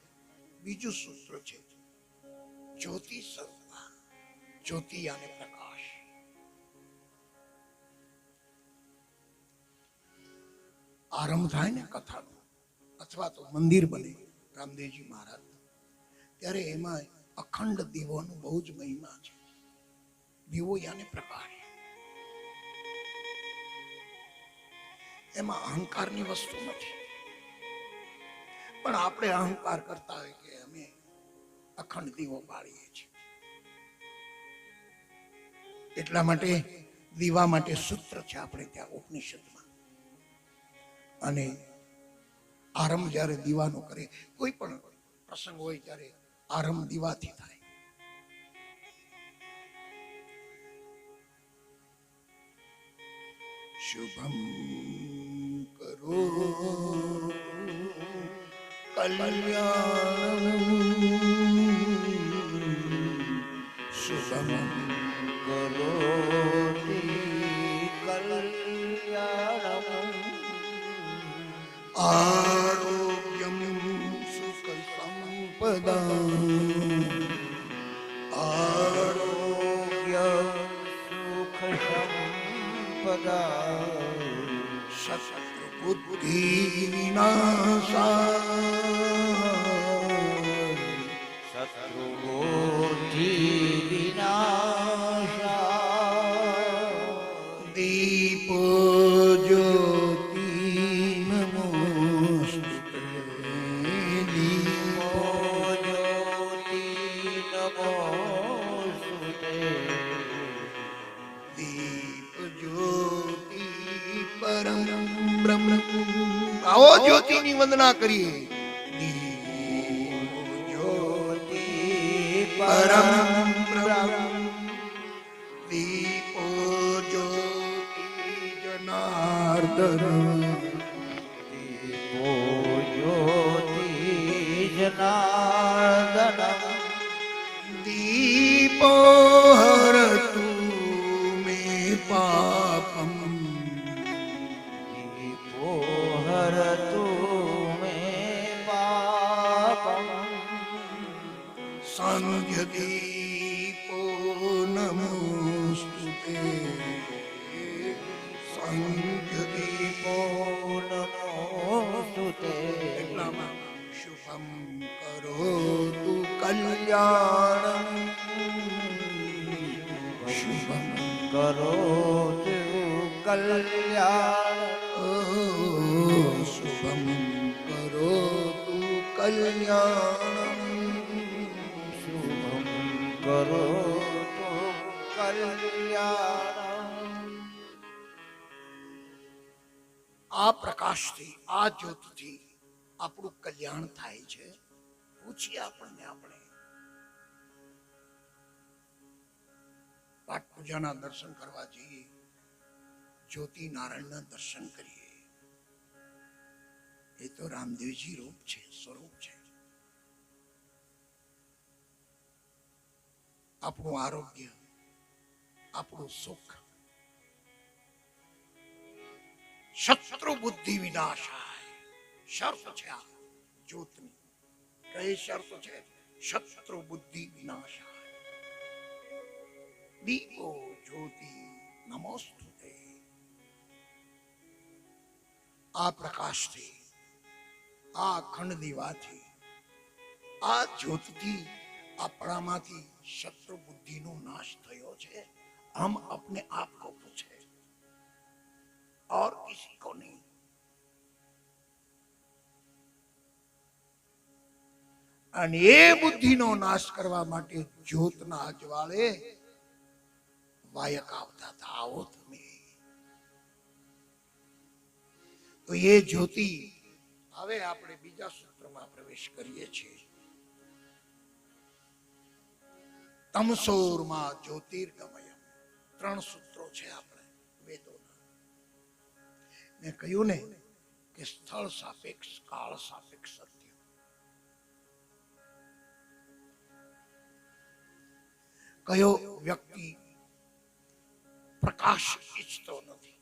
બીજું સૂત્ર છે, જ્યોતિ સ્વરૂપ. જ્યોતિ યાને પ્રકાશ. આરંભ થાય ને કથાનો અથવા તો મંદિર બને રામદેવજી મહારાજ, ત્યારે એમાં અખંડ દીવોનું બહુ જ મહિમા છે. દીવો યાને પ્રકાશ. એમાં અહંકારની વસ્તુ નથી, પણ આપણે અહંકાર કરતા હોય કે અમે અખંડ દીવો બાળીએ છીએ. એટલા માટે દીવા માટે સૂત્ર છે આપણે ત્યાં ઉપનિષદમાં. અને આરંભ જ્યારે દીવાનો કરે, કોઈ પણ પ્રસંગ હોય ત્યારે આરંભ દીવાથી થાય. શુભમ કરો શુભમ કરોતિ કલ્યાણમ આરોગ્યમ સુખ સંપદા આરોગ્ય સુખ સંપદા શત્રુ બુદ્ધિ વિનાશા શત્રુબુદ્ધિ વિનાશા દીપો જ્યોતિ નમોસ્તુતે દીપો જ્યોતિ નમોસ્તુતે દીપ જ્યોતિ પરમ બ્રહ્મ આવો જ્યોતિની વંદના કરીએ દીપ જ્યોતિ પરમ બ્રહ્મ દીપો જ્યોતિ જનાર્દન દીપો જ્યોતિ જનાર્દન દીપો હરતુ મે પાપમ દીપો હરતુ મે પાપમ સંધ્ય દીપો નમોસ્તુતે સંધ્ય દીપો નમોસ્તુતે એટલામાં શુભમ કરોતુ કલ્યાણમ શુભમ કરોતુ કલ્યાણ શુભમ કરોતુ કલ્યાણમ શુભમ કરોતુ કલ્યાણ આ પ્રકાશથી આ જ્યોતિથી આપણું કલ્યાણ થાય છે પૂછીએ આપણે પાઠ પૂજાના દર્શન કરવા જઈએ જ્યોતિ નારાયણના દર્શન કરીએ એ તો રામદેવજી રૂપ છે સ્વરૂપ છે આપણું આરોગ્ય આપણું સુખ શત્રુ બુદ્ધિ વિનાશાય શર્ત છે આ જ્યોતની કઈ શર્ત છે શત્રુ બુદ્ધિ વિનાશાય દીપો જ્યોતિ નમોસ્તુતે આ પ્રકાશથી આ અખંડ દીવાથી આ જ્યોતિથી આપણામાંથી શત્રુ બુદ્ધિનો નાશ થયો છે हम अपने आप को पूछे और किसी को नहीं અને એ બુદ્ધિનો નાશ કરવા માટે જ્યોતના અજવાળે વાયક આવતા હતા આવો તમે તો એ જ્યોતિ હવે આપણે બીજા સૂત્રમાં પ્રવેશ કરીએ છીએ તમસોરમાં જ્યોતિર્ગમય ત્રણ સૂત્રો છે આપણે વેદોના મેં કહ્યું ને કે સ્થળ સાપેક્ષ કાળ સાપેક્ષ સત્ય કયો વ્યક્તિ પ્રકાશ ઈચ્છતો નથી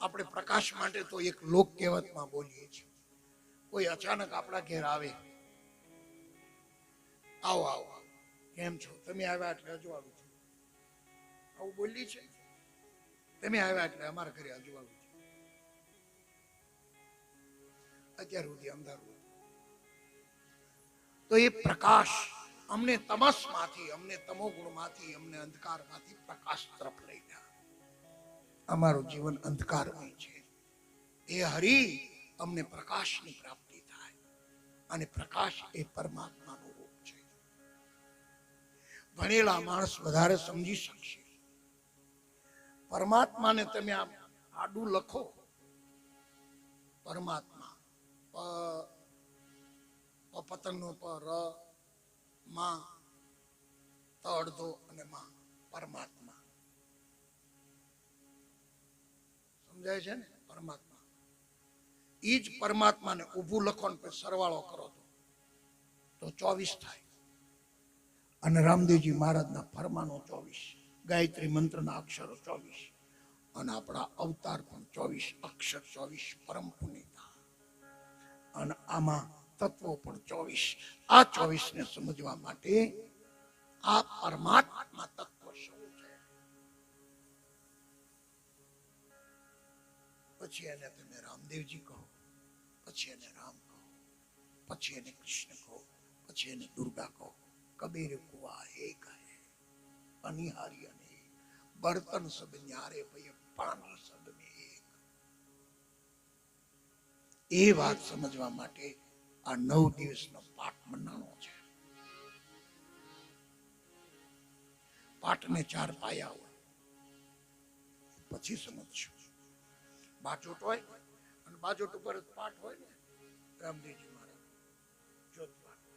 આપણે પ્રકાશ માટે તો એક લોક કહેવતમાં બોલીએ છીએ કોઈ અચાનક આપણા ઘેર આવે આવો આવો કેમ છો તમે આવ્યા એટલે અજવાળું છું આવું બોલી છે તમે આવ્યા એટલે અમારા ઘરે અજવાળું છે અત્યાર સુધી અંધારું તો એ પ્રકાશ અમને તમસમાંથી અમને તમોગુણમાંથી અમને અંધકારમાંથી પ્રકાશ તરફ લઈ ગયા અમારું જીવન અંધકારમય છે એ હરી અમને પ્રકાશની પ્રાપ્તિ થાય અને પ્રકાશ એ પરમાત્માનું રૂપ છે ભણેલા માણસ વધારે સમજી શકશે પરમાત્માને તમે આડું લખો પરમાત્મા પતંગનો પર માં ત અડધો અને માં પરમાત્મા સમજાય છે ને પરમાત્મા એ જ પરમાત્માને ઊભું લખો ને પછી સરવાળો કરો તો 24 થાય. અને રામદેવજી મહારાજના ફરમાનો 24, ગાયત્રી મંત્રના અક્ષરો 24, અને આપણા અવતાર પણ 24, અક્ષર 24, પરમ પુનિતા, અને આમાં તત્વો પણ 24. આ 24 ને સમજવા માટે આ પરમાત્મા તત્વ શું છે, પછી એને તમે રામદેવજી કહો, પછી એને રામ કહો, પછી એને કૃષ્ણ કહો, પછી એને દુર્ગા કહો. કબીર કુआ एक है, अनिहारी अनेक, बर्तन सब न्यारे भय पानी सब में एक. એ વાત સમજવા માટે આ 9 દિવસનો પાઠ મનાણો છે. પાઠને 4 પાયા હોય, પછી સમજશું. બાજોટ હોય અને બાજોટ ઉપર જ પાઠ હોય ને, રામદેવજી મહારાજ જ્યોત પાઠ.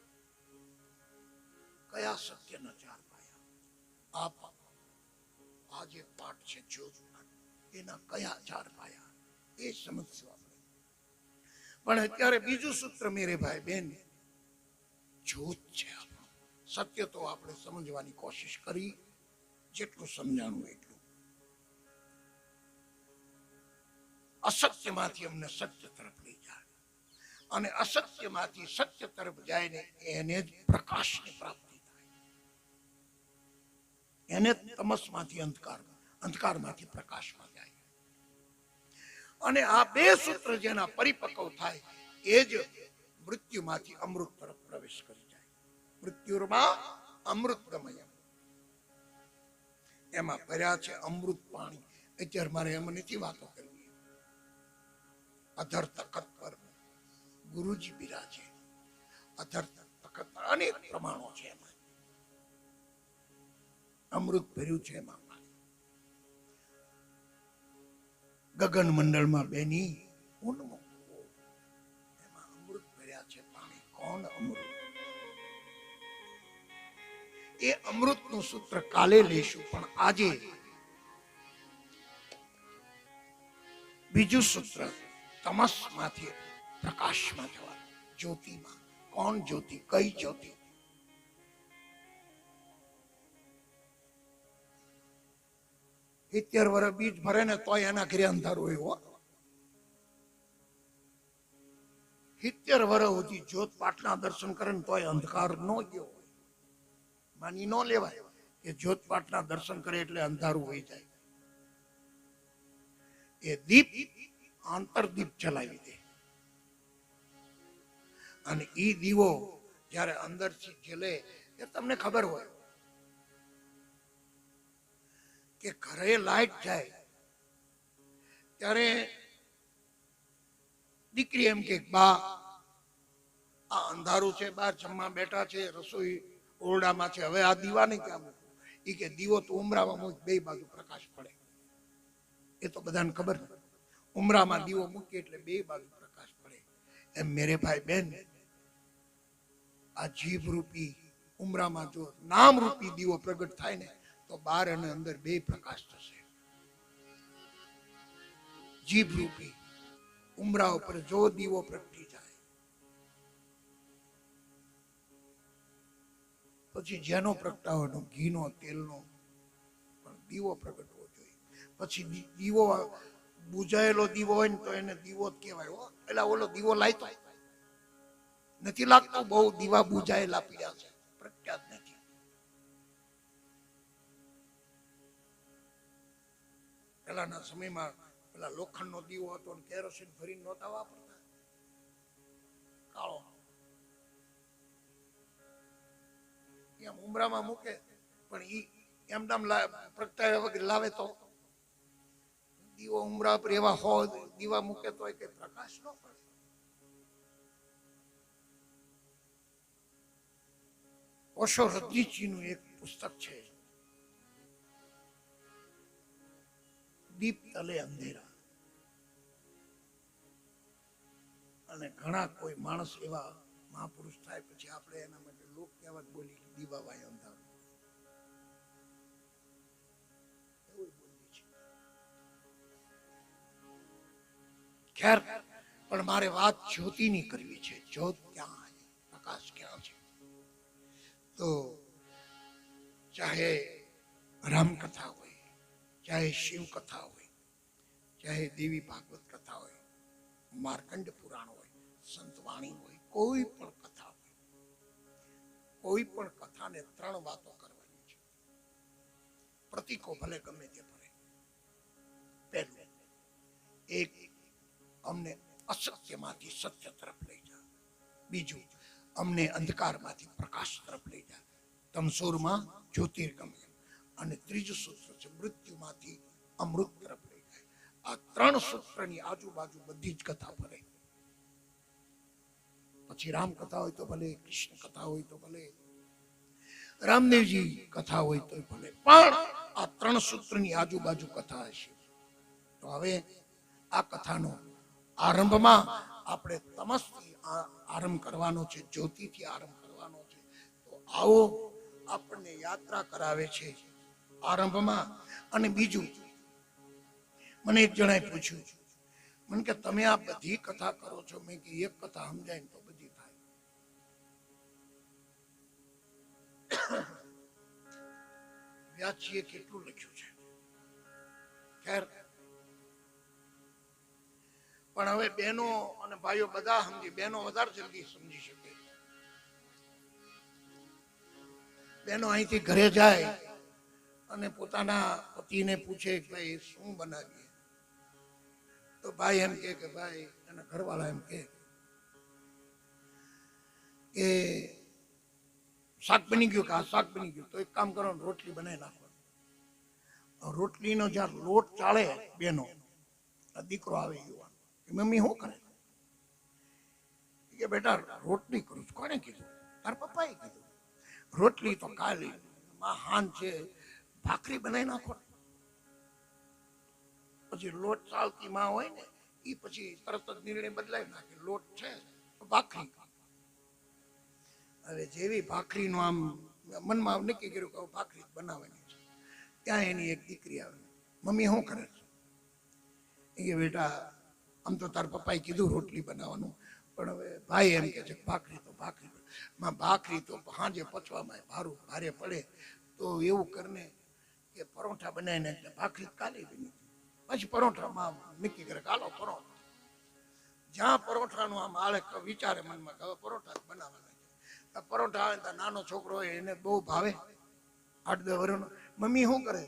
કયા સત્યના 4 પાયા? આ જે પાઠ છે જ્યોત પાઠ, એના કયા 4 પાયા એ સમજશું આપણે. પણ અત્યારે બીજું સૂત્ર મેરે ભાઈ બેન, જ્યોત છે આપણું. સત્ય તો આપણે સમજવાની કોશિશ કરી, જેટલું સમજાણું એટલું. અસત્યમાંથી અમને સત્ય તરફ લઈ જાય, અને અસત્યમાંથી સત્ય તરફ જાય ને એને જ પ્રકાશની પ્રાપ્તિ થાય. એને તમસમાંથી અંધકાર, અંધકારમાંથી પ્રકાશમાં જાય. અને આ બે સૂત્ર જેના પરિપક્વ થાય એ જ મૃત્યુમાંથી અમૃત તરફ પ્રવેશ કરી જાય. મૃત્યુમાં અમૃત ગમય, એમાં ભર્યા છે અમૃત પાણી. અત્યારે મારે એમ નથી વાતો કરવી. અધર તખત પર ગુરુજી બિરાજે. અધર તખત પર અનેક પ્રમાણો છે, એમાં અમૃત ભર્યું છે. એમાં ગગન મંડળમાં બેની ઉન્મુખ, એમાં અમૃત ભર્યા છે પાણી. કોણ અમૃત? એ અમૃતનું સૂત્ર કાલે લઈશું, પણ આજે બીજું સૂત્ર, તમસમાંથી પ્રકાશમાં જવાનું, જ્યોતિમાં. કોણ જ્યોતિ? કઈ જ્યોતિ? સિત્તેર વર્ષ બીજ ભરે ને તોય એના ઘરે અંધારું હોય. 70 વર્ષ સુધી જ્યોત પાઠના દર્શન કરે ને તોય અંધકાર ન ગયો હોય. માની ન લેવાય કે જ્યોત પાઠના દર્શન કરે એટલે અંધારું હોઈ જાય. એ દીપ આંતરદીપ ચલાવી દે, અને ઈ દીવો જયારે અંદરથી જલે, એ તમને ખબર હોય કે ઘરે લાઈટ જાય ત્યારે દીકરી એમ કે બા આ અંધારું છે, બહાર જમવા બેઠા છે, રસોઈ ઓરડામાં છે, હવે આ દીવા નહીં ક્યાં મૂકું? ઈ કે દીવો તો ઉમરામાં મૂક, બે બાજુ પ્રકાશ પડે. એ તો બધાને ખબર ને, ઉમરામાં દીવો મૂકી એટલે બે બાજુ પ્રકાશ પડે. એમ મેરે ભાઈ બેન, આ જીભ રૂપી ઉમરામાં જો નામ રૂપી દીવો પ્રગટ થાય ને તો બહાર અને અંદર બે પ્રકાશ થશે. જીભ રૂપી ઉમરા ઉપર જો દીવો પ્રગટી જાય, પછી જેનો પ્રગટાવાનો, ઘીનો, તેલનો, પણ દીવો પ્રગટવો જોઈએ. પછી દીવો બુજાયેલો દીવો હોય ને તો એને દીવો જ કહેવાય. એટલે ઓલો દીવો લાયતો નથી લાગતો, બહુ દીવા બુજાયેલા પીડ્યા છે, પ્રખ્યાત નથી. પેલાના સમયમાં પેલા લોખંડનો દીવો હતો ને કેરોસીન ભરીને નહોતા વાપરતા, કાળો. એમ ઉમરામાં મૂકે, પણ ઈ એમ નામ પ્રગટાવ્યા વગર લાવે તો દીવો ઉમરા પર એવા દીવા મૂકે તો કઈ પ્રકાશ ન પડે. ઓશો રજનીશજીનું એક પુસ્તક છે, દીપ તલે અંધેરા. અને ઘણા કોઈ માણસ એવા મહાપુરુષ થાય પછી આપણે એના માટે લોક કહેવત બોલી, દીવાવાય અંધારું. એવું બોલી છે. ખેર, પણ મારે વાત જ્યોતિની કરવી છે. જ્યોત ક્યાં છે, પ્રકાશ ક્યાં છે? તો ચાહે રામકથા હોય, ચાહે શિવ કથા હોય, ચાહે દેવી ભાગવત કથા હોય, માર્કંડ પુરાણ હોય, સંતવાણી હોય, કોઈ પણ કથા હોય, કોઈ પણ કથાને ત્રણ વાતો કરવાની છે. પ્રતીકો ભલે ગમે તે ભરે. પહેલું, એક, અમને અસત્યમાંથી સત્ય તરફ લઈ જા. બીજું, અમને અંધકારમાંથી પ્રકાશ તરફ લઈ જા. તમસોરમાં જ્યોતિર્ગમય. અને ત્રીજું સૂત્ર છે મૃત્યુમાંથી અમૃત તરફ લઈ જાય. આ ત્રણ સૂત્રની આજુબાજુ બધી જ કથા ભરે. પછી રામ કથા હોય તો ભલે, કૃષ્ણ કથા હોય તો ભલે, રામદેવજી કથા હોય તો ભલે, પણ આ ત્રણ સૂત્રની આજુબાજુ કથા હશે. તો હવે આ કથાનો આરંભમાં આપણે તમસથી આરંભ કરવાનો છે, જ્યોતિથી આરંભ કરવાનો છે. તો આવો આપણને યાત્રા કરાવે છે આરંભમાં. અને બીજું, મને એક જણાએ પૂછ્યું, મને કે તમે આ બધી કથા કરો છો, મેં કે એક કથા સમજાય ને તો બધી થાય. વ્યાસજીએ કેટલું લખ્યું છે, ખેર, પણ હવે બહેનો અને ભાઈઓ બધા સમજી, બહેનો વધારે જલ્દી સમજી શકે. બહેનો અહીંથી ઘરે જાય અને પોતાના પતિને પૂછે કે ભાઈ શું બનાવીએ, તો ભાઈ એમ કે ભાઈ, એના ઘરવાળા એમ કે શાક બની ગયું, કે આ શાક બની ગયું, તો એક કામ કરો, રોટલી બનાવી નાખો. રોટલીનો જ્યારે લોટ ચાળે બેનો, દીકરો આવે યુવાન, મમ્મી શું કરે? કે બેટા રોટલી કરું છું. કોને કીધું? તાર પપ્પાએ કીધું. રોટલી તો કાલી હાન છે, ભાખરી બનાવી નાખો. પછી લોટ ચાલતી માં હોય ને, એ પછી તરત જ નિર્ણય બદલાઈ નાખે, લોટ છે ભાખરી. હવે જેવી ભાખરીનું આમ મનમાં નક્કી કર્યું કે ભાખરી બનાવવાની છે, ત્યાં એની એક દીકરી આવે, મમ્મી શું કરે છે? એ બેટા આમ તો તાર પપ્પાએ કીધું રોટલી બનાવવાનું, પણ હવે ભાઈ એમ કે છે ભાખરી તો ભાખરી. ભાખરી તો સાંજે પચવામાં ભારે પડે, તો એવું કરીને કે પરોઠા બનાવીને, એટલે ભાખરી કાલી બની. પછી પરોઠામાં નક્કી કરે કાલો પરોઠા. જ્યાં પરોઠાનું આમ આળે વિચારે મનમાં કે હવે પરોઠા બનાવવાના છે. પરોઠા આવે તો નાનો છોકરો હોય એને બહુ ભાવે, 8-10 વર્ષનો. મમ્મી શું કરે?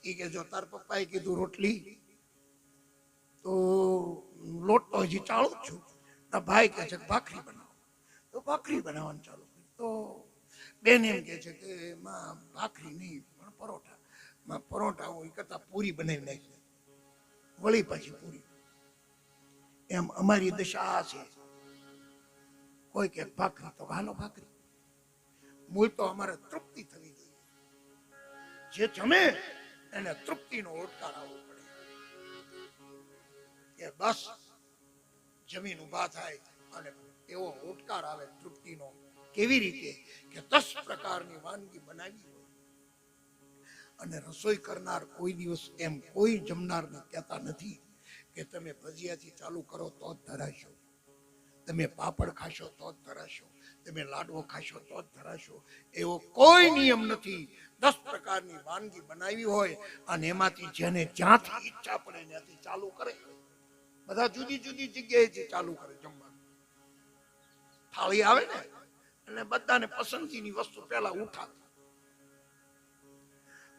એ કે જો તાર પપ્પાએ કીધું રોટલી, તો લોટ તો હજી ચાળું જ છું. તો ભાઈ કે છે ભાખરી બનાવો, તો ભાખરી બનાવવાનું ચાલુ. તો બેન એમ કે છે કે માં ભાખરી નહીં પણ પરોઠા. માં પરોઠા હું એ કરતા પૂરી બનાવી નાખી, વળી પાછી પૂરી. એમ અમારી દશા આ છે. કોઈ કે ભાખરી, તો હાલો ભાખરી. મૂળ તો અમારે તૃપ્તિ થવી જોઈએ. જે જમે એને તૃપ્તિનો ઓડકાર આવવો પડે. કે બસ જમીન ઉભા થાય અને એવો ઓડકાર આવે તૃપ્તિનો. કેવી રીતે? કે 10 પ્રકારની વાનગી બનાવી હોય અને રસોઈ કરનાર કોઈ દિવસ એમ કોઈ જમનારને કહેતા નથી કે તમે ભજીયાથી ચાલુ કરો તો જ ધરાશો, તમે પાપડ ખાશો તો જ ધરાશો, તમે લાડવો ખાશો તો જ ધરાશો. એવો કોઈ નિયમ નથી. 10 પ્રકારની વાનગી બનાવી હોય અને એમાંથી જેને જ્યાંથી ઈચ્છા પડે ત્યાંથી ચાલુ કરે. બધા જુદી જુદી જગ્યાએથી ચાલુ કરે જમવાનું. થાળી આવે ને એટલે બધાને પસંદગીની વસ્તુ પહેલા ઉઠાવે.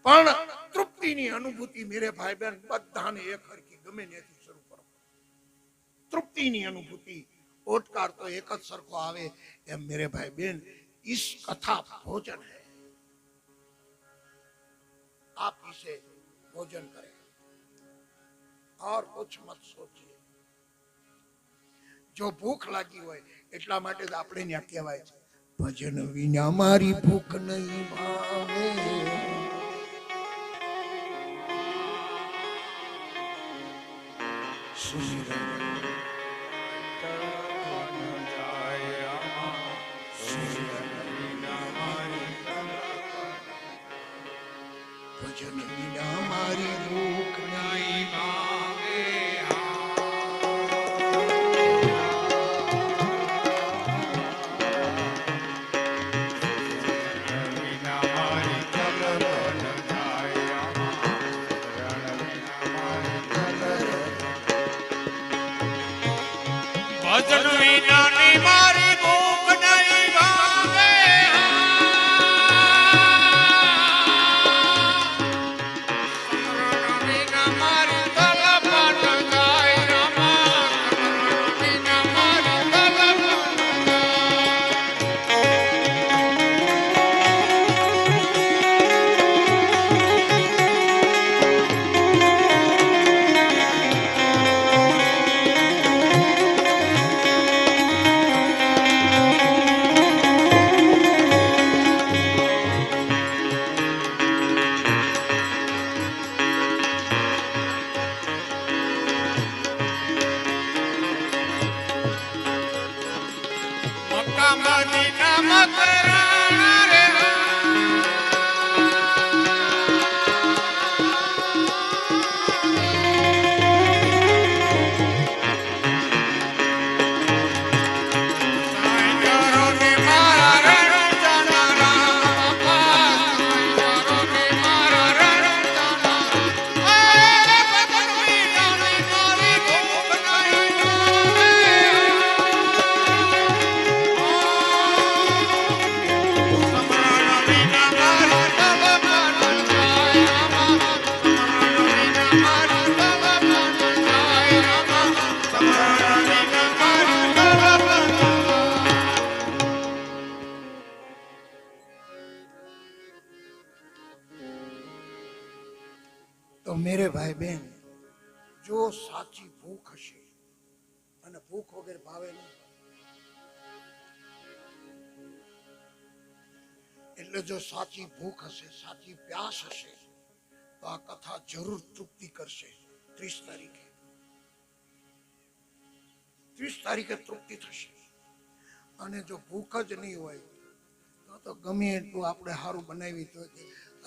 પણ તૃપ્તિની અનુભૂતિ મેરે ભાઈ બહેન બધાને એક હરખી ગમે ત્યાંથી શરૂ કરો. તૃપ્તિની અનુભૂતિ ઓટકાર તો એક જ સરખો આવે. એમ મેરે ભાઈ બહેન इस कथा भोजन है, आप इसे भोजन करें और कुछ मत सोचिए. जो भूख लागी હોય એટલા માટે જ આપણે ત્યાં કહેવાય છે ભજન વિના મારી ભૂખ નહીં ભાવે. ભજન વિના મારી ભૂખ નહીં ભાવે. તો મેરે ભાઈ બહેન, જો સાચી ભૂખ હશે, અને ભૂખ વગર ભાવે નહીં, એટલે જો સાચી ભૂખ હશે, સાચી પ્યાસ હશે, તો આ કથા જરૂર તૃપ્તિ કરશે. 30 તારીખે 30 તારીખે તૃપ્તિ થશે. અને જો ભૂખ જ નહીં હોય તો ગમે એટલું આપણે સારું બનાવી તો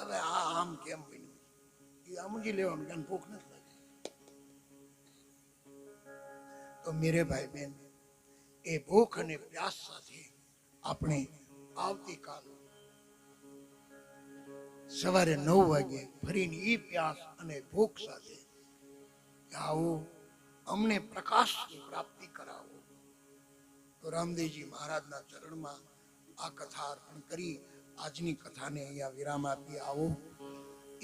હવે આ આમ કેમ બન્યું એ સમજી લેવાનું કે ભૂખ નથી લાગી. તો મેરે ભાઈ બહેન, એ ભૂખ અને પ્યાસ સાથે આપણે આવતીકાલ સવારે 9 વાગે ફરીને એ પ્યાસ અને ભૂખ સાથે આવો, અમને પ્રકાશની પ્રાપ્તિ કરાવો. તો રામદેવજી મહારાજના ચરણમાં આ કથા અર્પણ કરી આજની કથાને અહીંયા વિરામ આપી. આવો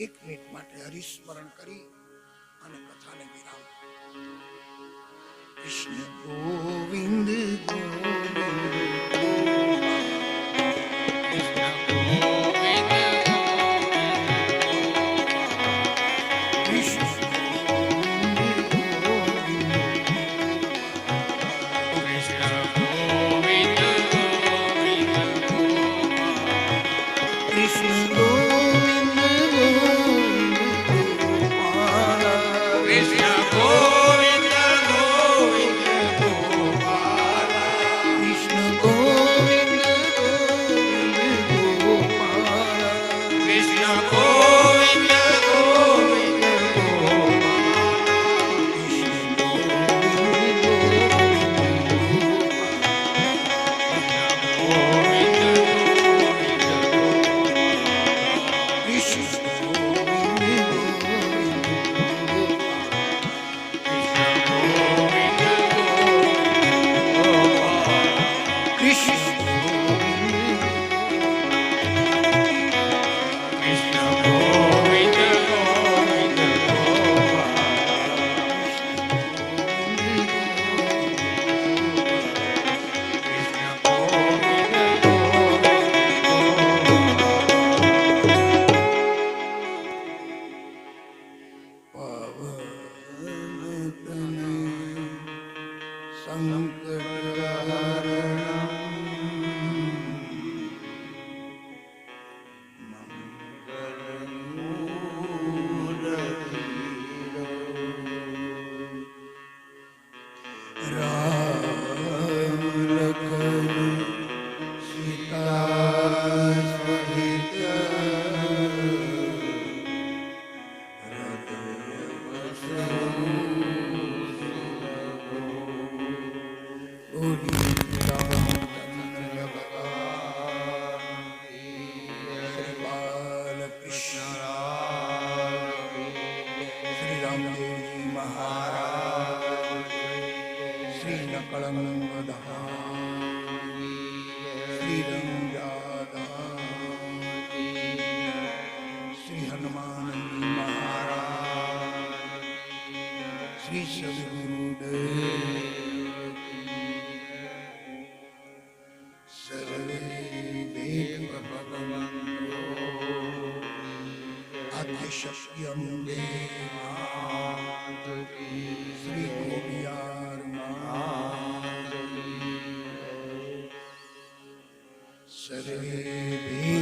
1 મિનિટ માટે હરિસ્મરણ કરી અને કથાને વિરામ. કૃષ્ણ ગોવિંદ સર્વે